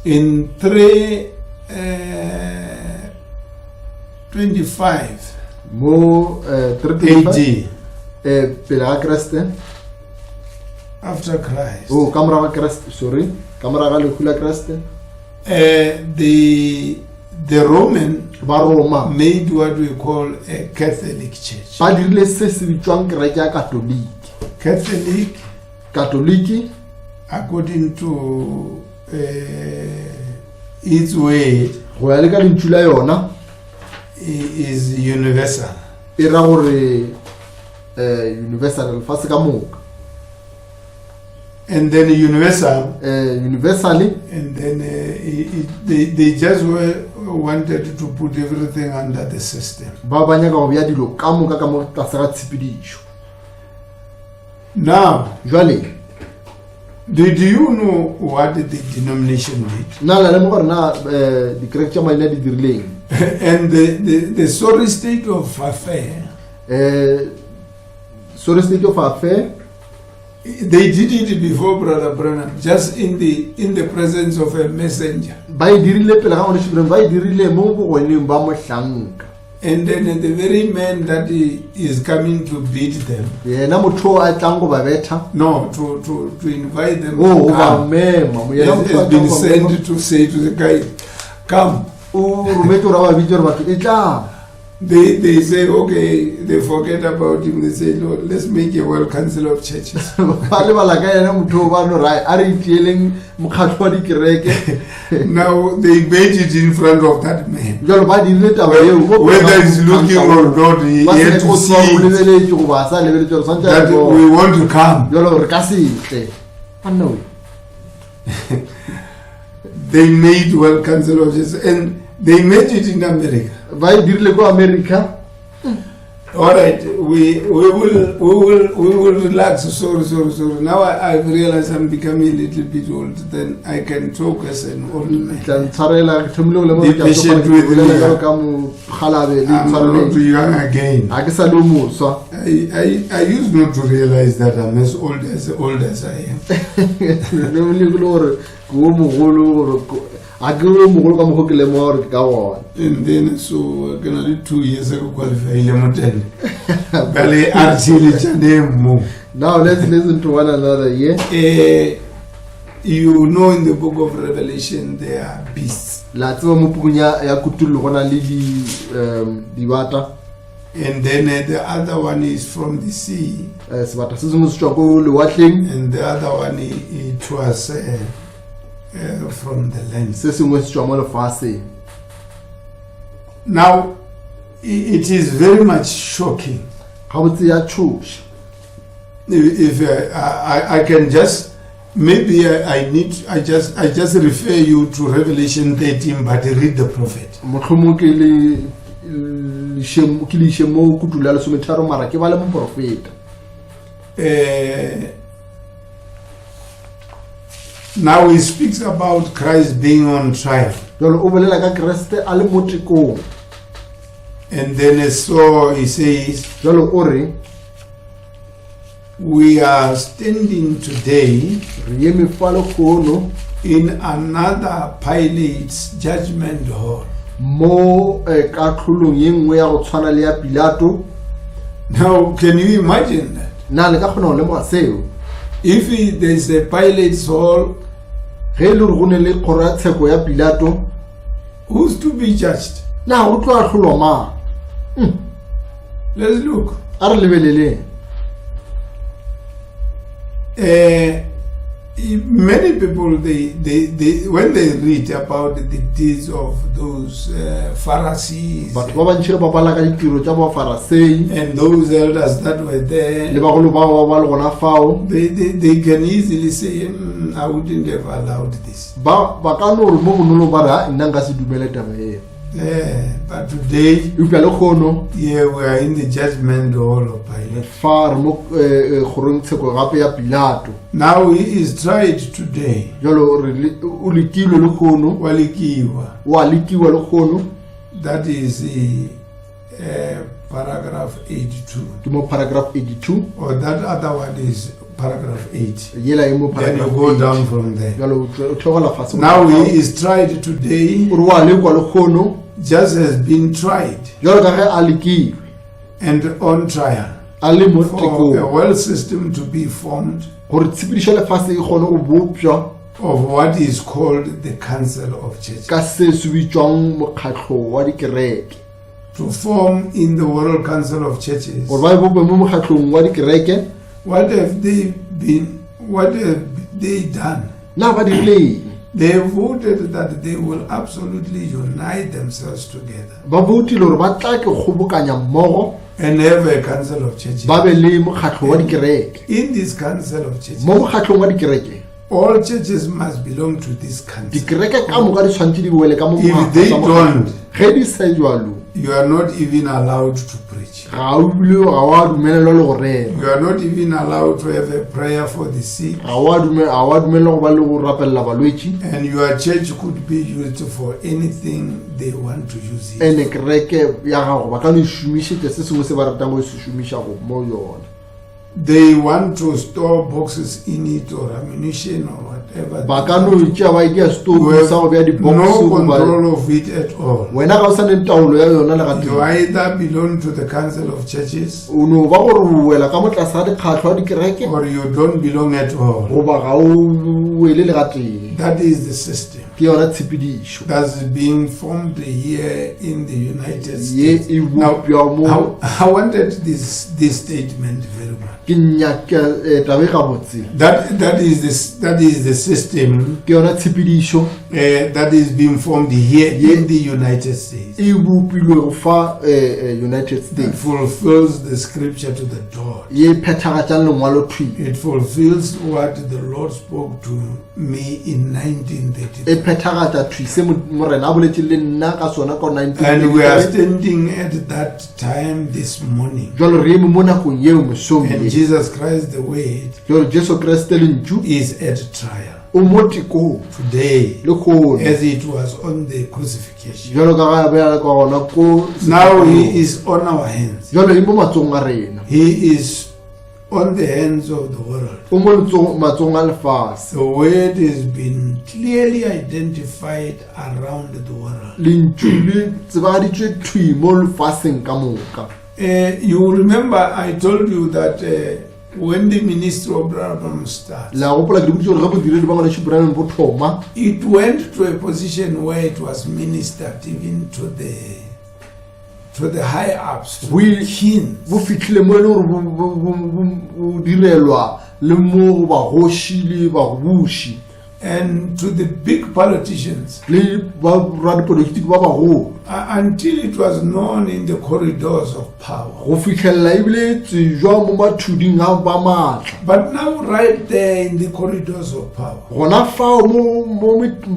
in 325 AD, after Christ, the Roman made what we call a Catholic church. Catholic, according to its way, is universal. And then universally, and then they just wanted to put everything under the system. Now, did you know what the denomination did? And the sorry state of affair, they did it before Brother Branham, just in the presence of a messenger. And then the very man that is coming to beat them, no, to invite them to come, has been sent to say to the guy, come. They say, okay, they forget about him. They say, Lord, let's make a World Council of Churches. Now they made it in front of that man. Whether he's looking or not, he had to see that we want to come. They made World Council of Churches, and they made it in America. All right, we will relax. Sorry. Now I realize I'm becoming a little bit old. Then I can talk as an old man. Be patient with me. I'm not too young again. I used not to realize that I'm as old as I am. And then so we're gonna do 2 years ago qualify Lemotende. Bale actually Chanemo. Now let's listen to one another, yeah? You know, in the book of Revelation there are beasts. And then the other one is from the sea. And the other one it was from the land. Now it is very much shocking. If I can just maybe I just refer you to Revelation 13, but read the prophet. Now he speaks about Christ being on trial. And then so he says, we are standing today in another Pilate's judgment hall. Now, can you imagine that? If there is a Pilate's hall, who's to be judged? Let's look. Many people they when they read about the deeds of those Pharisees and those elders that were there, they can easily say, I wouldn't have allowed this. But today, we are in the judgment hall of Pilate. Now he is tried today. That is paragraph 82. Or that other one is paragraph 8. Then you go down from there. Now he is tried today. Just has been tried and on trial for a world system to be formed of what is called the Council of Churches, to form in the World Council of Churches. What have they been? What have they done? They voted that they will absolutely unite themselves together and have a council of churches. In this council of churches, all churches must belong to this council. If they don't, you are not even allowed to preach. You are not even allowed to have a prayer for the sick. And your church could be used for anything they want to use it. They want to store boxes in it or ammunition or whatever. No control of it at all. You either belong to the Council of Churches or you don't belong at all. That is the system that's being formed here in the United States. Now, I wanted this statement very much. That is the system that is being formed here in the United States. It fulfills the scripture to the dot. It fulfills what the Lord spoke to me in 1933. And we are standing at that time this morning. And Jesus Christ, the Word, is at trial today, as it was on the crucifixion. Now he is on our hands. He is on the hands of the world. o mo matsong a lefase. The word has been clearly identified around the world. lentšu le tsebagaditšwe thwi mo lefaseng ka moka. You remember I told you that when the ministry of Branham started, la gopola ke dibotse gore ge bodiredi ba ngwaneso Branham bo thoma, it went to a position where it was ministered even to the high ups, to the kings. bo fitlhile mo e le gore bo direlwa le mo bagoši le babuši and to the big politicians, le baradipolotiki ba bagolo, until it was known in the corridors of power. go fitlhelela ebile tsejwa mo bathuding a ba maatla. But now right there in the corridors of power, gona fao mo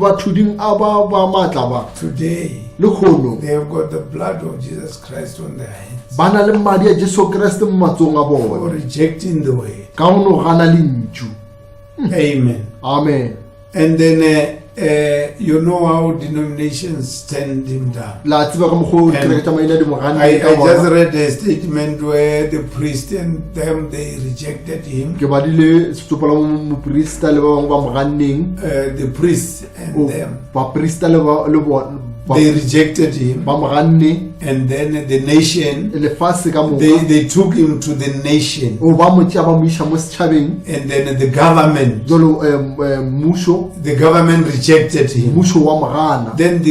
bathuding a ba maatla ba, today le kgono they have got the blood of Jesus Christ on their hands ba na le madi a Jesu Kriste mo matsong a for bona rejecting the way. ka go no gana lentšu. Amen. Amen. And then you know how denominations turned him down. La tseba ka mokgwa kereke tša maina di mo ganne I ka bona. just read a statement where the priest and them, they rejected him. Ke badile setsopela moporista le ba bangwe ba mo ganneng, The priest and them, baporista le bona they rejected him. ba mo ganne. And then the nation, Lefase ka moka they took him to the nation. o ba mo tšea ba mo iša mo setšhabeng, And then the government, jalo mmušo the government rejected him. mmušo wa mo gana. Then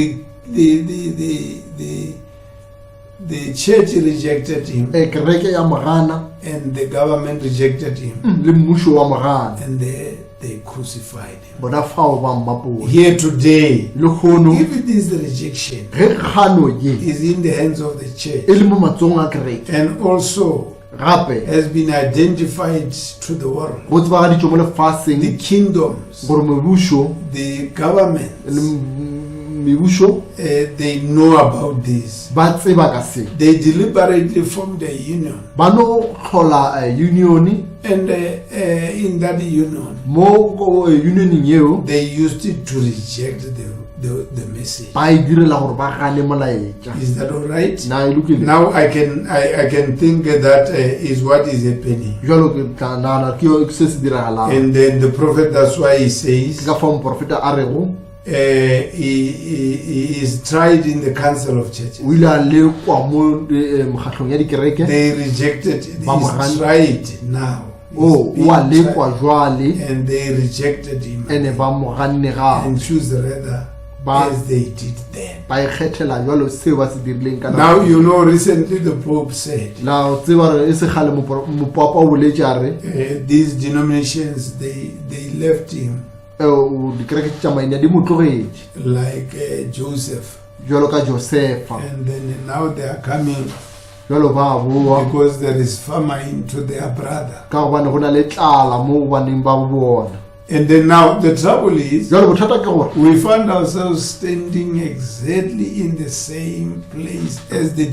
the church rejected him, Kereke ya mo gana and the government rejected him, le mmušo wa mo gana, and they crucified him. bona fao ba mmapola. Here today, Le kgono if this rejection ge kgano ye is in the hands of the church, e le mo matsong a kereke, and also gape has been identified to the world, go tsebagaditšwe mo the lefaseng kingdoms, gore mebušo the government, le mebušo they know about this. ba tseba ka se, They deliberately formed a union, ba no tlhola union, and in that union, mo unioning yeo they used it to reject the message. ba e direla gore ba gane molaetša. Is that all right? Na e lokile. Now I can think that is what is happening. Jwalo ke tla nagana ke se se diragalang. And then the prophet, that's why he says, Ka fa moprofeta a rego he is tried in the council of churches. o ile a lekwa mo mokgatlhong ya dikereke. They rejected. Ba mo He's gane. tried now. o He's a being lekwa tried. jwale And they rejected him ene ba mo ganne and gape, choose rather Ba- as they did then. ba ikgethela jwalo seo ba se dirileng ka Now nako. you know recently the Pope said La o tseba re e se gale mopapa o boletse a re these denominations they left him dikereke tša maina di mo tlogetše like Joseph, jwalo ka Josefa, and then now they are coming jwalo ba boa because there is famine to their brother. ka gobane go na le tlala mo baneng ba bo bona. And then now the trouble is Jwale bothata ke gore we find ourselves standing exactly in the same place as the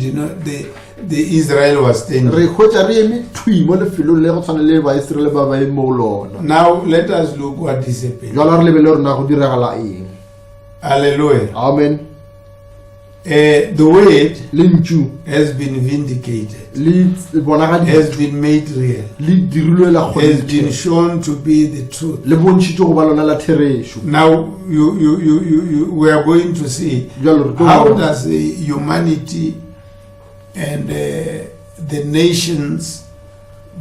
Israel was standing. re hwetša re eme thwi mo lefelong le go tshwana le baiseraele ba ba eme go lona. Now let us look what is happening. Jwale re lebele rona go diragala eng. Hallelujah. Amen. The word Lentšu has been vindicated, le bonagaditšwe, has been made real, le dirilwe la has been kgonne, shown to be the truth. le bontšhitšwe go ba lona la therešo. Now we are going to see Jwale re tlo how bona does humanity and the nations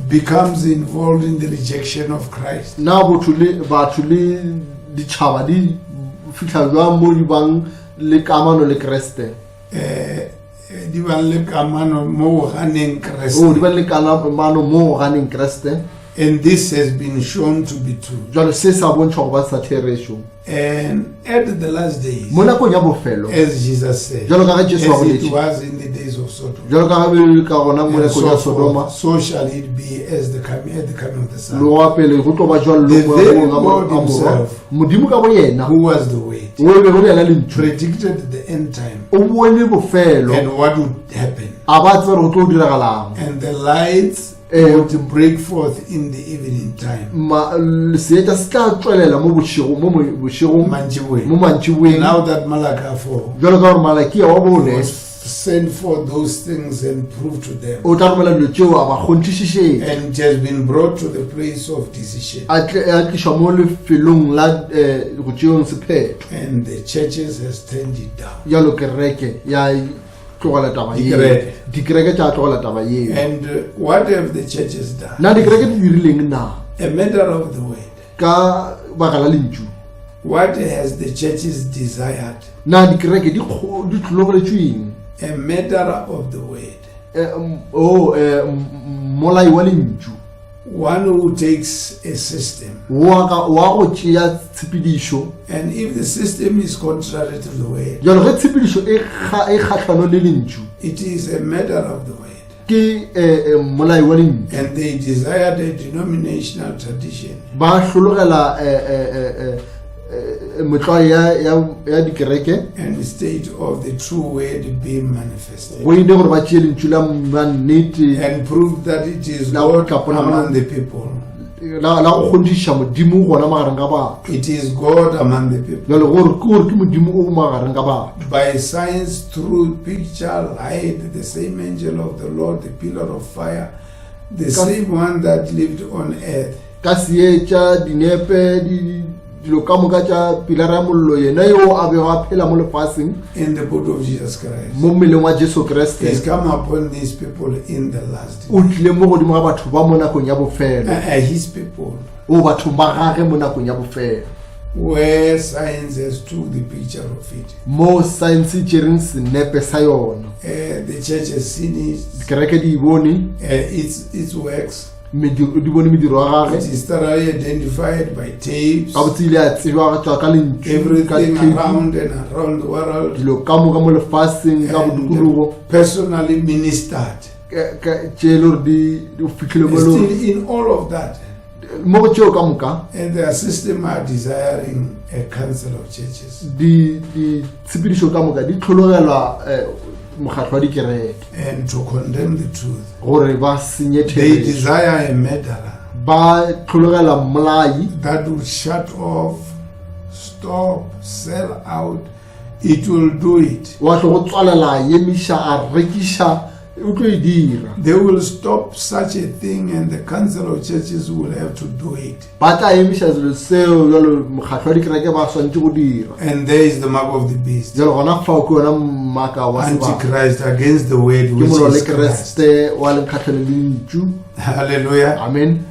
becomes involved in the rejection of Christ. na batho le ditšhaba di fitlha jwang mo di bang le kamano le Kreste. Di ba le kamano mo ganeng Christ. Di ba le kamano mo ganeng Kreste. And this has been shown to be true. Jwale se sa bontšha go ba sa therešo. And at the last days, Mo nakong ya bofelo, as Jesus said, jwalo ka ge Jesu a as it boletse, was in the days of Sodom, jwalo ka ge be ka gona mo and nakong ya so Sodoma, forth, so shall it be as at the coming of the Son. lo wa pele go tlo ba jwalo The mo very go God ga himself, modimo ka bo yena who was the Word, o be go le lentšu, predicted the end time o bone bofelo, and what would happen. a ba tseba gore go tlo diragalang. And the lights would break forth in the evening time. Seeta se tla tswelela mo bošegong mo Manjiwe. mantšiboeng. Now that Malachi 4 Jwalo ka gore Malakia wa bone was send for those things and prove to them. O tla romela dilo tšeo a ba kgonthišišetša. And it has been brought to the place of decision. A tlišwa mo lefelong la go tšeong sephetho. And the churches has turned it down. Yalo kereke ya tlogela taba yeo. Dikereke tša tlogela taba yeo. And what have the churches done? Na dikereke di dirileng na? A matter of the word. Ka baka la lentšu. What has the churches desired? Na dikereke di tlhogoletšweng. A matter of the word. Molai wa lentšu. One who takes a system. Wa go tšea tshepedišo. And if the system is contrary to the word. Jalo ge tshepedišo e kgahlano le lentšu. It is a matter of the word. Ke molai wa lentšu. And they desired a denominational tradition. Ba hlologela motlo ya dikereke. And the state of the true word being manifested. Go ile gore ba tšee lentšu la nnete. And prove that it is God among the people. La go kgondiša modimo gona magareng ga batho. It is God among the people. Jalo gore ke modimo o magareng ga batho. By signs, through picture, light, the same angel of the Lord, the pillar of fire, the same one that lived on earth. Ka seetša dinepe dilo ka moka tša pilara ya mollo yena yo a bego a phela mo lefaseng. In the body of Jesus Christ. Mo mmeleng wa Jesu Kriste. He's come upon these people in the last day. O tlile mo godimo ga batho ba mo nakong ya bofelo. His people. O batho ba gage mo nakong ya bofelo. Where science has took the picture of it. Mo science tšereng senepe sa yona. The church has seen it. Dikereke di bone. Its works. Di bone mediro ya gage. It is thoroughly identified by tapes. Everything around and around the world. And personally ministered. Still in all of that. And their system are desiring a council of churches. And to condemn the truth. They desire a murderer that will shut off, stop, sell out. It will do it. They will stop such a thing, and the council of churches will have to do it. And there is the mark of the beast. Antichrist against the word which is Christ. Hallelujah. Amen.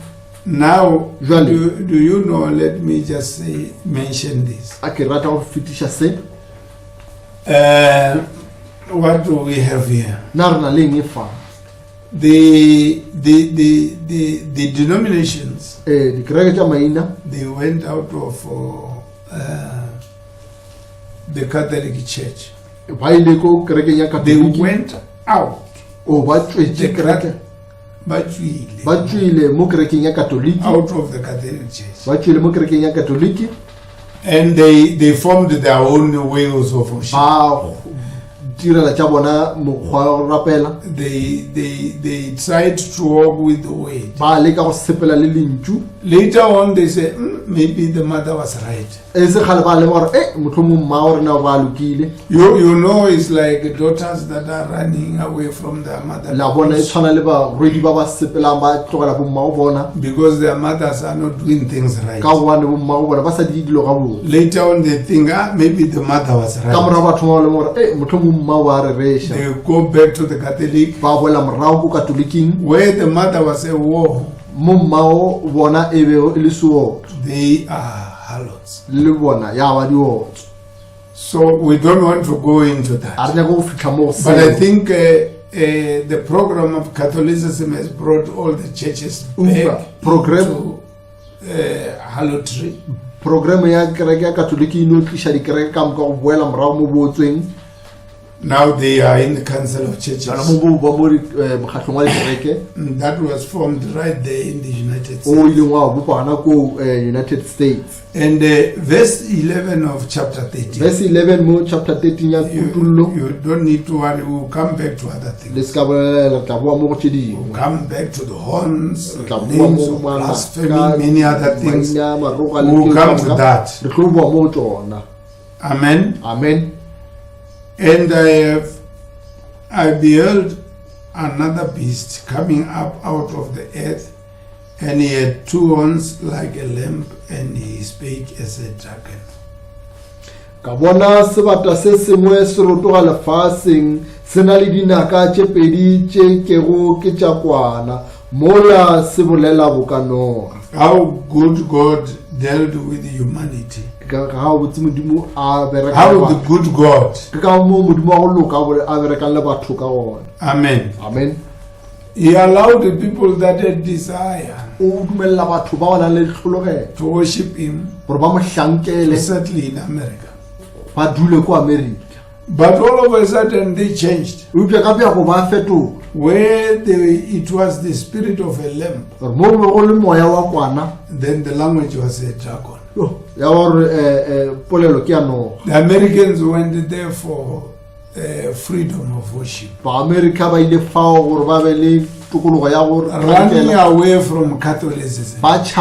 Now, do you know, let me just mention this. What do we have here? The denominations, they went out of the Catholic Church. They went out. Out of the Catholic Church. And they formed their own ways of worship. They tried to walk with the way. Later on they say, maybe the mother was right. You know, it's like daughters that are running away from their mother because their mothers are not doing things right. Later on they think, maybe the mother was right. They go back to the Catholic where the mother was a war. They are harlots. So we don't want to go into that. But I think the program of Catholicism has brought all the churches back to harlotry. Now they are in the Council of Churches. That was formed right there in the United States. And verse 11 of chapter 13. Verse 11 chapter 13 you don't need to worry, we'll come back to other things. We'll come back to the horns, names of blasphemy, many other things. We'll come to that. Amen. Amen. And I have I beheld another beast coming up out of the earth, and he had 2 horns like a lamb, and he spake as a dragon. Ka bona sebata se sengwe se rotoga lefaseng se na le dinaka tše pedi tše kego ke tša kwana mola se bolela bokanoga. How good God dealt with humanity. How the good God. Amen. Amen. He allowed the people that had desire to worship him to settle in America. But all of a sudden they changed. Where it was the spirit of a lamb, then the language was a dragon. The Americans went there for freedom of worship. Running away from Catholicism. But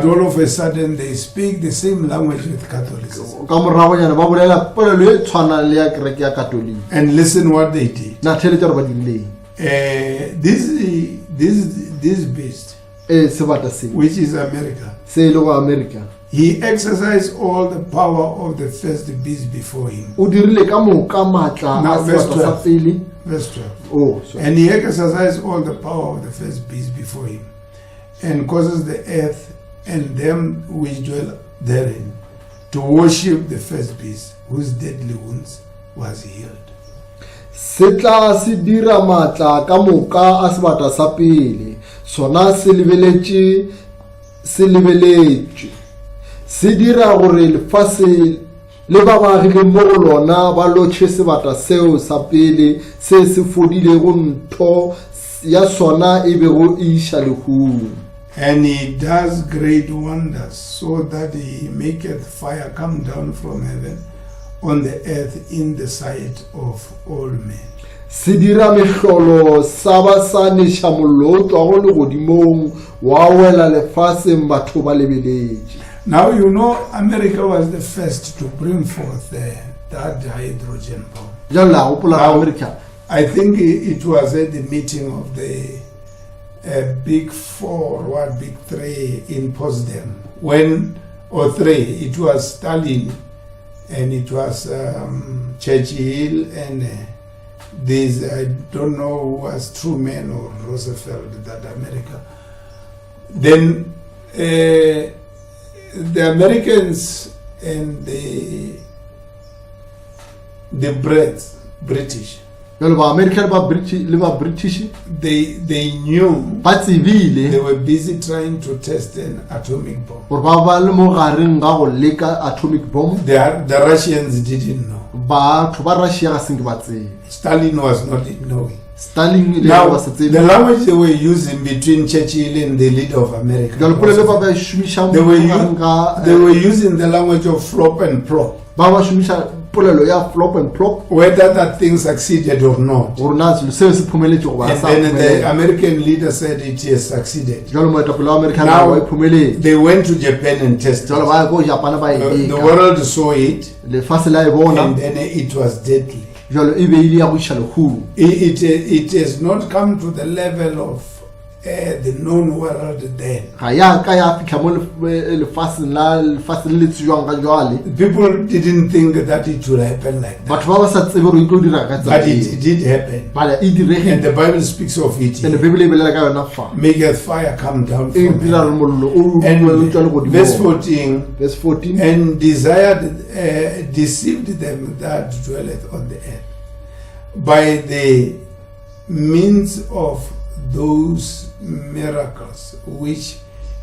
all of a sudden they speak the same language with Catholicism. And listen what they did. This beast, which is America, he exercised all the power of the first beast before him. Now, verse 12. Verse 12. And he exercised all the power of the first beast before him, and causes the earth and them which dwell therein to worship the first beast, whose deadly wounds was healed. Setla se dira matla ka moka a sebata sa pele sona se lebeletše se dira gore lefase le ba bagile mo go lona ba lotšhe sebata seo sa pele se se fodilego ntho ya sona e bego e iša lehumo. And he does great wonders, so that he maketh fire come down from heaven on the earth in the sight of all men. Se dira mehlolo sa ba sa neša mollo tswa go legodimong wa wela lefaseng batho ba lebeletše. Now you know America was the first to bring forth that hydrogen bomb. I think it was at the meeting of the Big Four or Big Three in Potsdam. It was Stalin, and it was Churchill, and this, I don't know who was Truman or Roosevelt, that America. Then the Americans and the British, they knew they were busy trying to test an atomic bomb. The Russians didn't know. Stalin was not knowing. Now, the language they were using between Churchill and the leader of America, they were using the language of flop and plop. Whether that thing succeeded or not. And then the American leader said it has succeeded. Now, they went to Japan and tested it. The world saw it, and then it was deadly. It has not come to the level of the known world then. People didn't think that it would happen like that. But it did happen. And the Bible speaks of it. Maketh fire come down from heaven. And verse 14. And deceived them that dwelleth on the earth by the means of those miracles which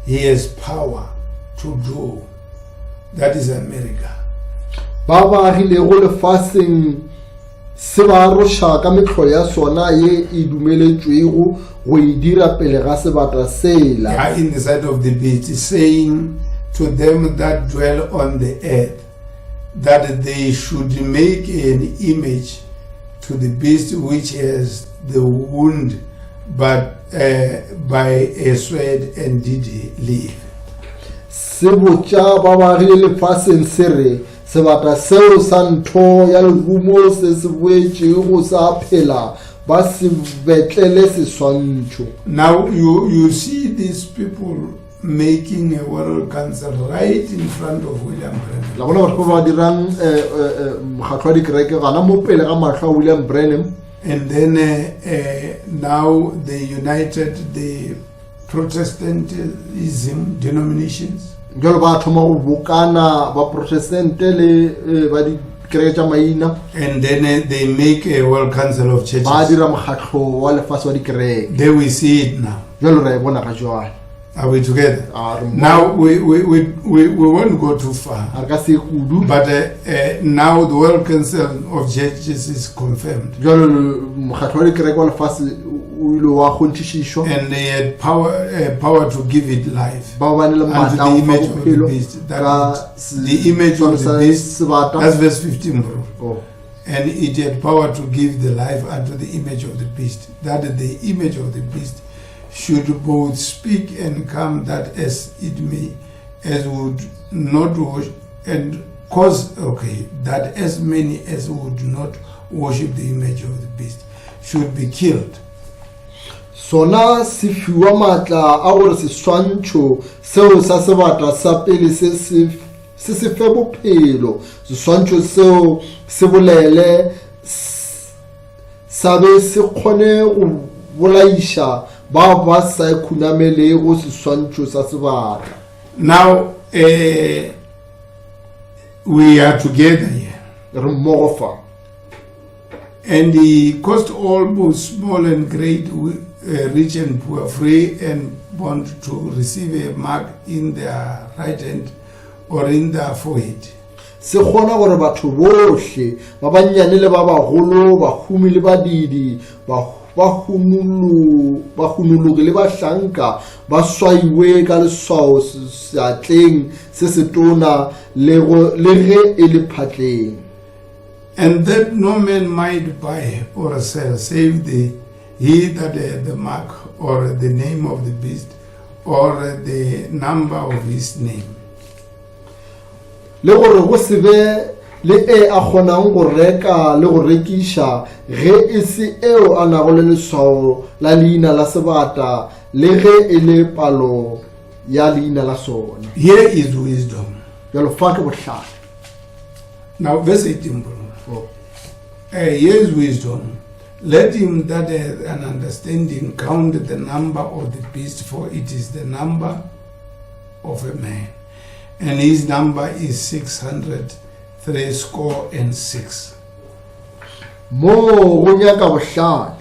he has power to do. That is America. Baba agilego lefaseng se ba roša ka mekgolo ya sona ye e dumeletšwego go e dira pele ga sebata sela. In the side of the beast, saying to them that dwell on the earth that they should make an image to the beast which has the wound, but by a sword and did live. Se botša ba bagile lefaseng se re sebata seo sa ntho ya lerumo se se boetšego sa phela ba se betlele seswantšho. Now you see these people making a World Council right in front of William Branham. La bona batho ba dirang mokgatlo wa dikereke gana mo pele ga matlho a William Branham. And then now they united the Protestantism denominations. Jalo ba thoma go bokana ba Protestante le ba di kereke tša maina. And then they make a World Council of Churches. Ba dira mokgatlo wa lefase wa dikereke. There we see it now. Jalo re bona ga jwale. Are we together? Now we won't go too far. But now the World Council of Churches is confirmed. And they had power to give it life. And the image of the beast. The image of the beast. That's verse 15, bro. Oh. And it had power to give the life unto the image of the beast. That the image of the beast should both speak and come, that as it may, as would not wash, and cause, that as many as would not worship the image of the beast should be killed. Sona se fiwa matla a gore seswantšho seo sa sebata sa pele se fe bophelo, seswantšho seo se bolele sa be se kgone go bolaiša. Now, we are together here. And he caused all both small and great, rich and poor, free and bond to receive a mark in their right hand or in their forehead. Se gona gore batho bohle ba banyane le ba bagolo ba humi le ba didi ba hunuluge le ba hlanka ba swaiwe ka leswao seatleng se se tona le ge e le phatleng. And that no man might buy or sell save he that had the mark or the name of the beast or the number of his name. Le gore go se be le a kgonang go reka le go rekiša ge e se eo a nago le leswao la leina la sebata le ge e le palo ya leina la sona. Here is wisdom. Jalo fa ke bohlale. Now verse 18. Here is wisdom. Let him that hath an understanding count the number of the beast, for it is the number of a man. And his number is 666. Mo go nyaka bohlale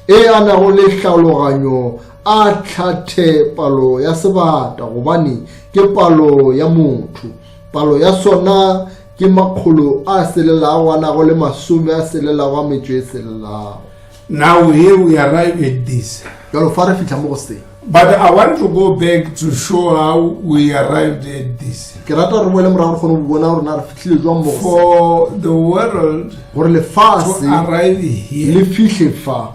e ana go le hlaloganyo a tlhathe palo ya sebata gobane ke palo ya motho, palo ya sona ke makgolo a selelago ana go le masome a selelago a metšo e selelago. Now here we arrive at this. Jalo fa re fitlha mo go se. But I want to go back to show how we arrived at this. For the world to arrive here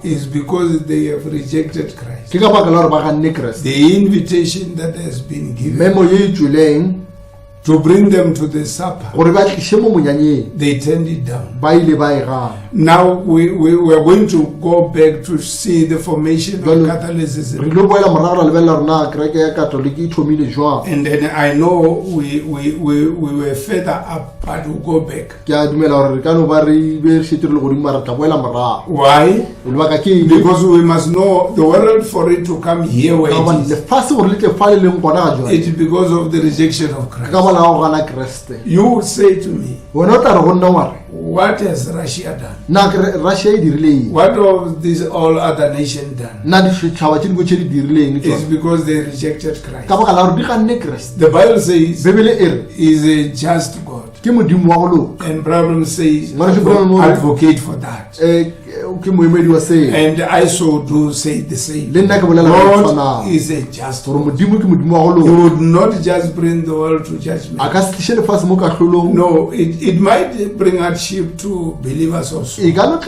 is because they have rejected Christ. The invitation that has been given to bring them to the supper, they turned it down. Now we are going to go back to see the formation of Catholicism. And then I know we were further up, but we'll go back. Why? Because we must know the world, for it to come here where it is. It's because of the rejection of Christ. You would say to me, what has Russia done? What have these all other nations done? It's because they rejected Christ. The Bible says he is a just God. And problem says advocate for that. And I so do say the same. God is a just God. He would not just bring the world to judgment. No, it might bring hardship to believers also. Because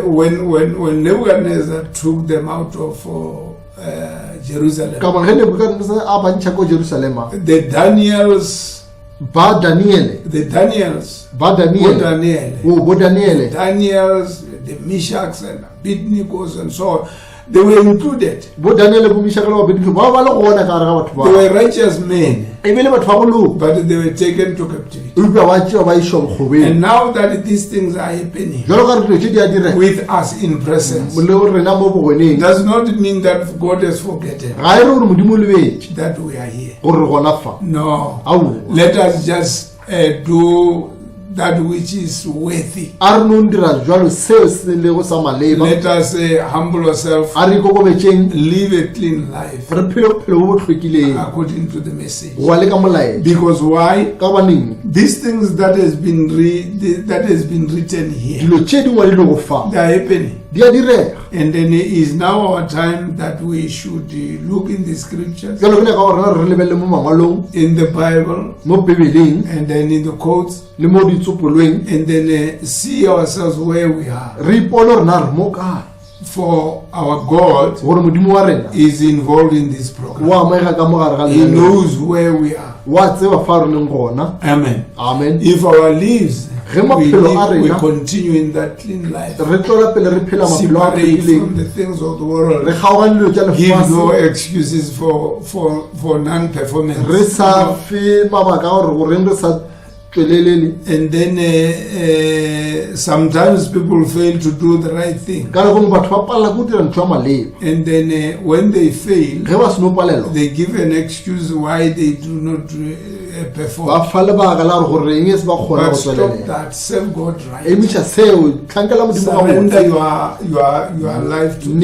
when Nebuchadnezzar took them out of Jerusalem, the Daniels ba Daniele, the Daniels, ba Daniele, bo Daniele, Daniels, the Meshachs and Abednego and so on, they were included. Bo Daniele bo Meshach ba Abednego ba ba le gona ka re ga batho ba. They were righteous men, but they were taken to captivity. And now that these things are happening with us in presence, does not mean that God has forgotten that we are here. No. Let us just do that which is worthy. Let us humble ourselves, live a clean life according to the message. Because why? These things that has been written here, they are happening. And then it is now our time that we should look in the scriptures, in the Bible, and then in the quotes, and then see ourselves where we are. For our God is involved in this program. He knows where we are. Amen. Amen. If our lives we continue in that clean life, separate from the things of the world, give no excuses for non-performance. And then sometimes people fail to do the right thing. And then when they fail, they give an excuse why they do not perform. But stop that. Serve God right. Surrender your life to Him,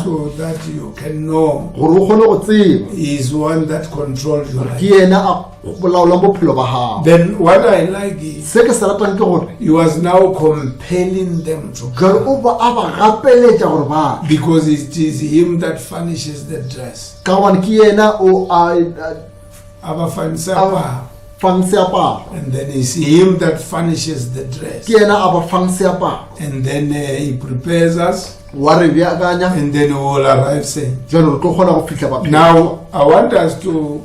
so that you can know He is one that controls your life. Then what I like is he was now compelling them to come, because it is him that furnishes the dress. And then it's him that furnishes the dress. And then he prepares us, and then we will arrive safe. Now I want us to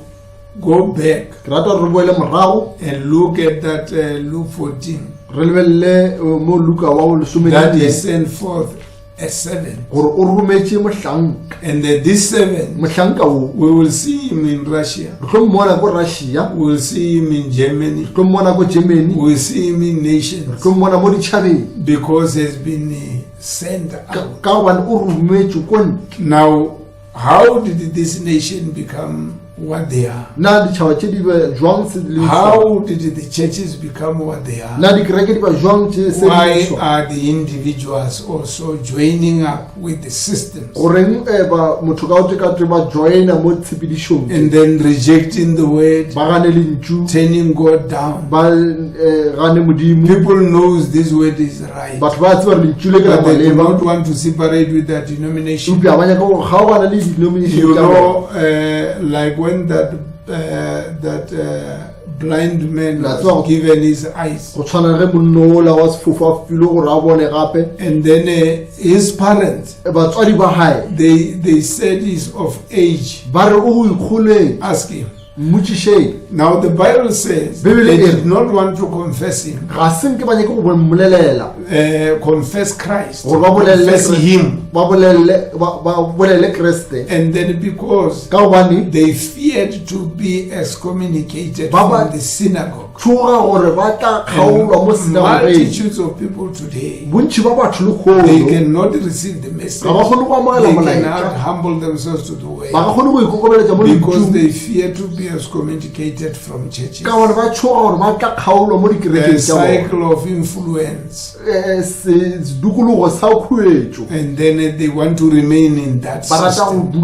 go back and look at that Luke 14. That he sent forth a 7. And this 7, we will see him in Russia. We will see him in Germany. We will see him in nations, because he has been sent out. Now, how did this nation become what they are? How did the churches become what they are? Why are the individuals also joining up with the systems and then rejecting the word, turning God down? People knows this word is right, but they do not want to separate with that denomination. You know, like when that blind man was given his eyes, and then his parents, they said he's of age. Ask him. Now the Bible says they did not want to confess him, confess Christ, confess him. And then because they feared to be excommunicated from the synagogue. And multitudes of people today, they cannot receive the message. They cannot humble themselves to the way, because they fear to be excommunicated from churches. The cycle of influence. And then they want to remain in that system. For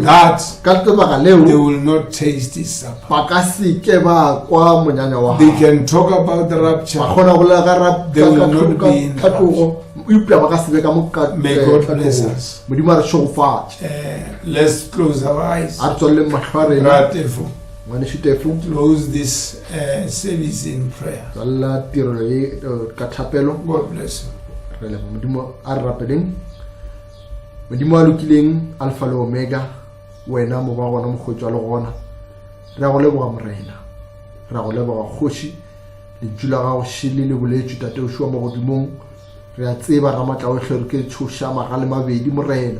that, they will not taste his supper. They can talk about the rapture. They will not be in the rapture. May God bless us. Let's close our eyes. Close this service in prayer. God bless you. Alpha le Omega, wena mo ba gona mo khotsa le gona Re go leboga morena. Re go leboga kgoši. Le jula ga go shile le boletšu tate o šwa mo godimong. Re a tseba Ramatla o hle re ke tshoša magale mabedi morena.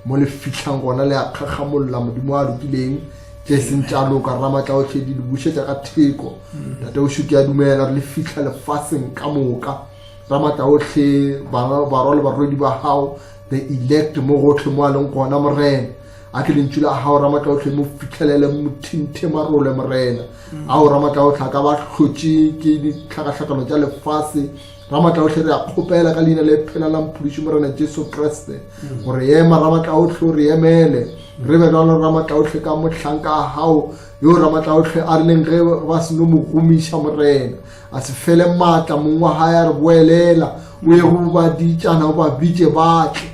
Mo le fitlhang gona le a kgakgamolla modimo a lokileng. Ke sentjalo ka Ramatla o hle di le bušetša ka theko. Tate o šuke a dumela re le fitlha lefaseng ka moka. Ramatla o hle barole barwedi ba hao the elect mo gotlhe mo a leng gona morena. A ke lentšula a hao Ramatla o hle mo fitlhelele mothinthe marole morena. A o Ramatla o hle ka ba hlotše ke ditlhakatlhakano tša lefase. Ramatla o hle re a kgopela ka leina le phela la mphodiši morena Jesu Kriste gore ema Ramatla o hle re emele re be jalo Ramatla o hle ka mohlanka a hao yo Ramatla o hle a rileng ge ba se no mo gomiša morena a se fele maatla mongwe wa hae a re boelela o ye go ba ditšana o ba bitše batle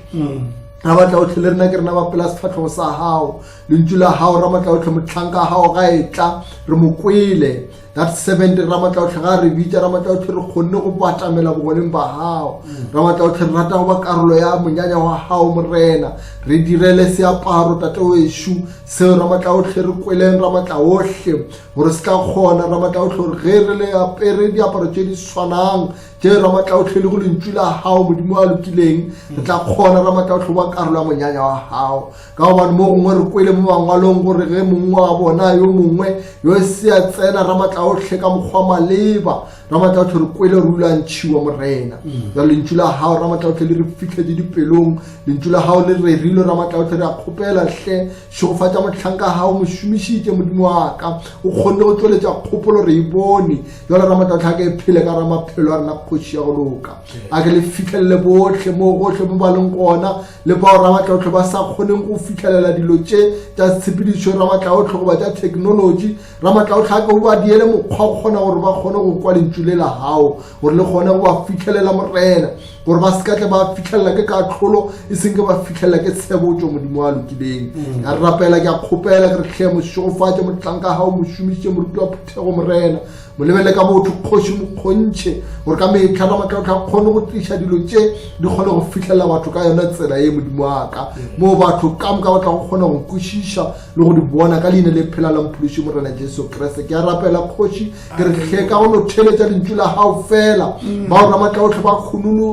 Ramatla o hle le rena ke rena ba pela sefatlhego sa hao lentšu la hao Ramatla o hle mohlanka a hao ga e tla re mo kwele that 70 Ramatla o hle ga re bitša Ramatla o hle re kgonne go batamela bogoneng ba hao Ramatla o hle re rata go ba karolo ya monyanya wa hao morena re direle seaparo tate o ešo seo Ramatla o hle re kweleng Ramatla ohle gore se ka kgona Ramatla o hle gore ge re le apere diaparo tše di swanang tše Ramatla o hle le go lentšu la hao modimo a lokileng re tla kgona Ramatla o hle ba karolo ya monyanya wa hao ka gobane mo gongwe re kwele mo bangwalong gore ge mongwe wa bona yo mongwe yo se a tsena Ramatla o hle ka mokgwa maleba Ramatla o hle re kwele re ulantšhiwa morena ya lentšu la hao Ramatla o hle le re fitlhetse dipelong lentšu la hao le re rile Ramatla o hle re a kgopela hle šogofatša mohlanka hao mošomišitše modimo wa ka o kgonne go tšweletša kgopolo re e bone jalo Ramatla o hle a ke phele ka ra maphelo a rena kgoši ya go loka a ke le fitlhelele botlhe mo gotlhe mo ba leng gona le bao Ramatla o hle ba sa kgoneng go fitlhelela dilo tše tša tshepedišo Ramatla o hle goba tša technology Ramatla o hle a ke o ba diele mokgwa go kgona gore ba kgone go kwa lentšu le la hao gore le kgone go ba fitlhelela morena gore ba sekatle ba fitlhelela ke katlholo e seng ke ba fitlhelela ke tshebotšo modimo wa lokileng ya rapela ke a kgopela ke re hle mošogofatše motlanka hao mošomišitše moruti wa phuthego morena mo lebele ka botho kgoši mokgontšhe gore ka metlha Ramatla o hle a kgone go tliša dilo tše di kgone go fitlhelela batho ka yona tsela ye modimo wa ka mo batho ka moka ba tla go kgona go kwešiša le go di bona ka leina le phela la mphodiši morena Jesu Kriste ke a rapela kgoši ke re hle ka go no theletša lentšu la hao fela bao Ramatla o hle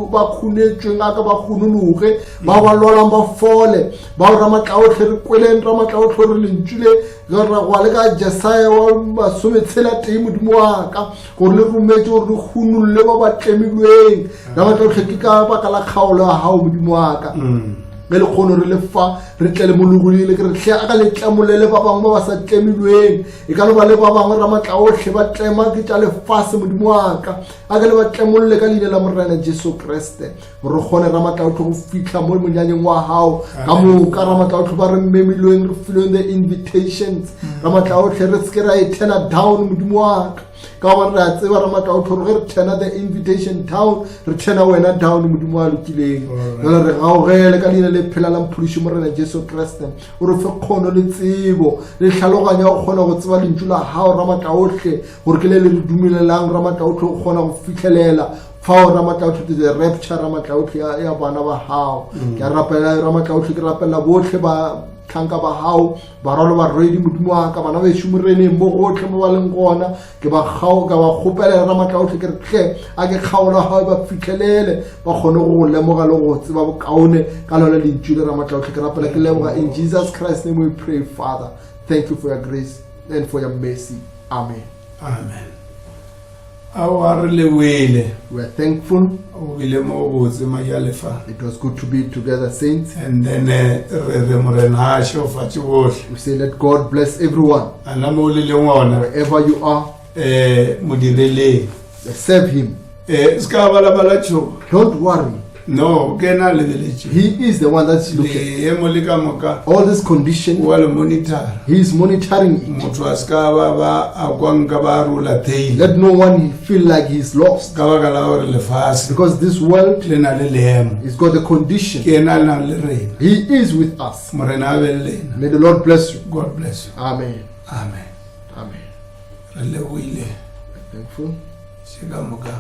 ba khunetšweng aka ba khununuge bao ba lwalang ba fole bao Ramatla o hle re kweleng Ramatla o hle re lentšu le go le ka Jesaya wa 31 modimo wa ka gore le rometše gore re khunulle ba ba tlemilweng Ramatla o hle ke ka baka la kgaolo ya hao modimo wa ka ge le kgono re le fa re tle le mologolile ke re hle a ka le tlamolele ba bangwe ba ba sa tlemilweng e ka le ba le ba bangwe Ramatla o hle ba tlema ke tša lefase modimo wa ka a ka le ba tlemolle ka leina la morena Jesu Kriste gore kgone Ramatla o hle go fitlha mo monyanyeng wa hao ka moka Ramatla o hle ba re memilweng re filweng the invitations Ramatla o hle re seke ra e turna down modimo wa ka ka gobane re a tseba Ramatla o hle ge re turna the invitation down re turna wena down modimo wa lokileng jale re gaogele ka leina le phela la mphodiši morena Jesu Kriste o re fe kgono le tsebo le tlhaloganya go kgona go tseba lentšu la hao Ramatla o hle gore ke le le re dumelelang Ramatla o hle go kgona go fitlhelela fao Ramatla o hle the rapture Ramatla o hle ya bana ba hao ke a rapela Ramatla o hle ke rapela botlhe ba tlhanka ba hao ba ralo ba redi modimo wa ka bana ba ešo moreneng mo gotlhe mo ba leng gona ke ba kgopelela Ramatla o hle ke re hle a ke kgaolo ya hao ba fitlhelele ba kgone go lemoga le go tseba bokaone ka lona lentšu le Ramatla o hle ke rapela ke leboga in Jesus Christ's name we pray Father thank you for your grace and for your mercy amen amen we are thankful it was good to be together saints and then we say let God bless everyone wherever you are serve him don't worry no he is the one that's looking all this condition he is monitoring it let no one feel like he is lost because this world is got a condition he is with us may the Lord bless you God bless you amen amen amen thankful thankful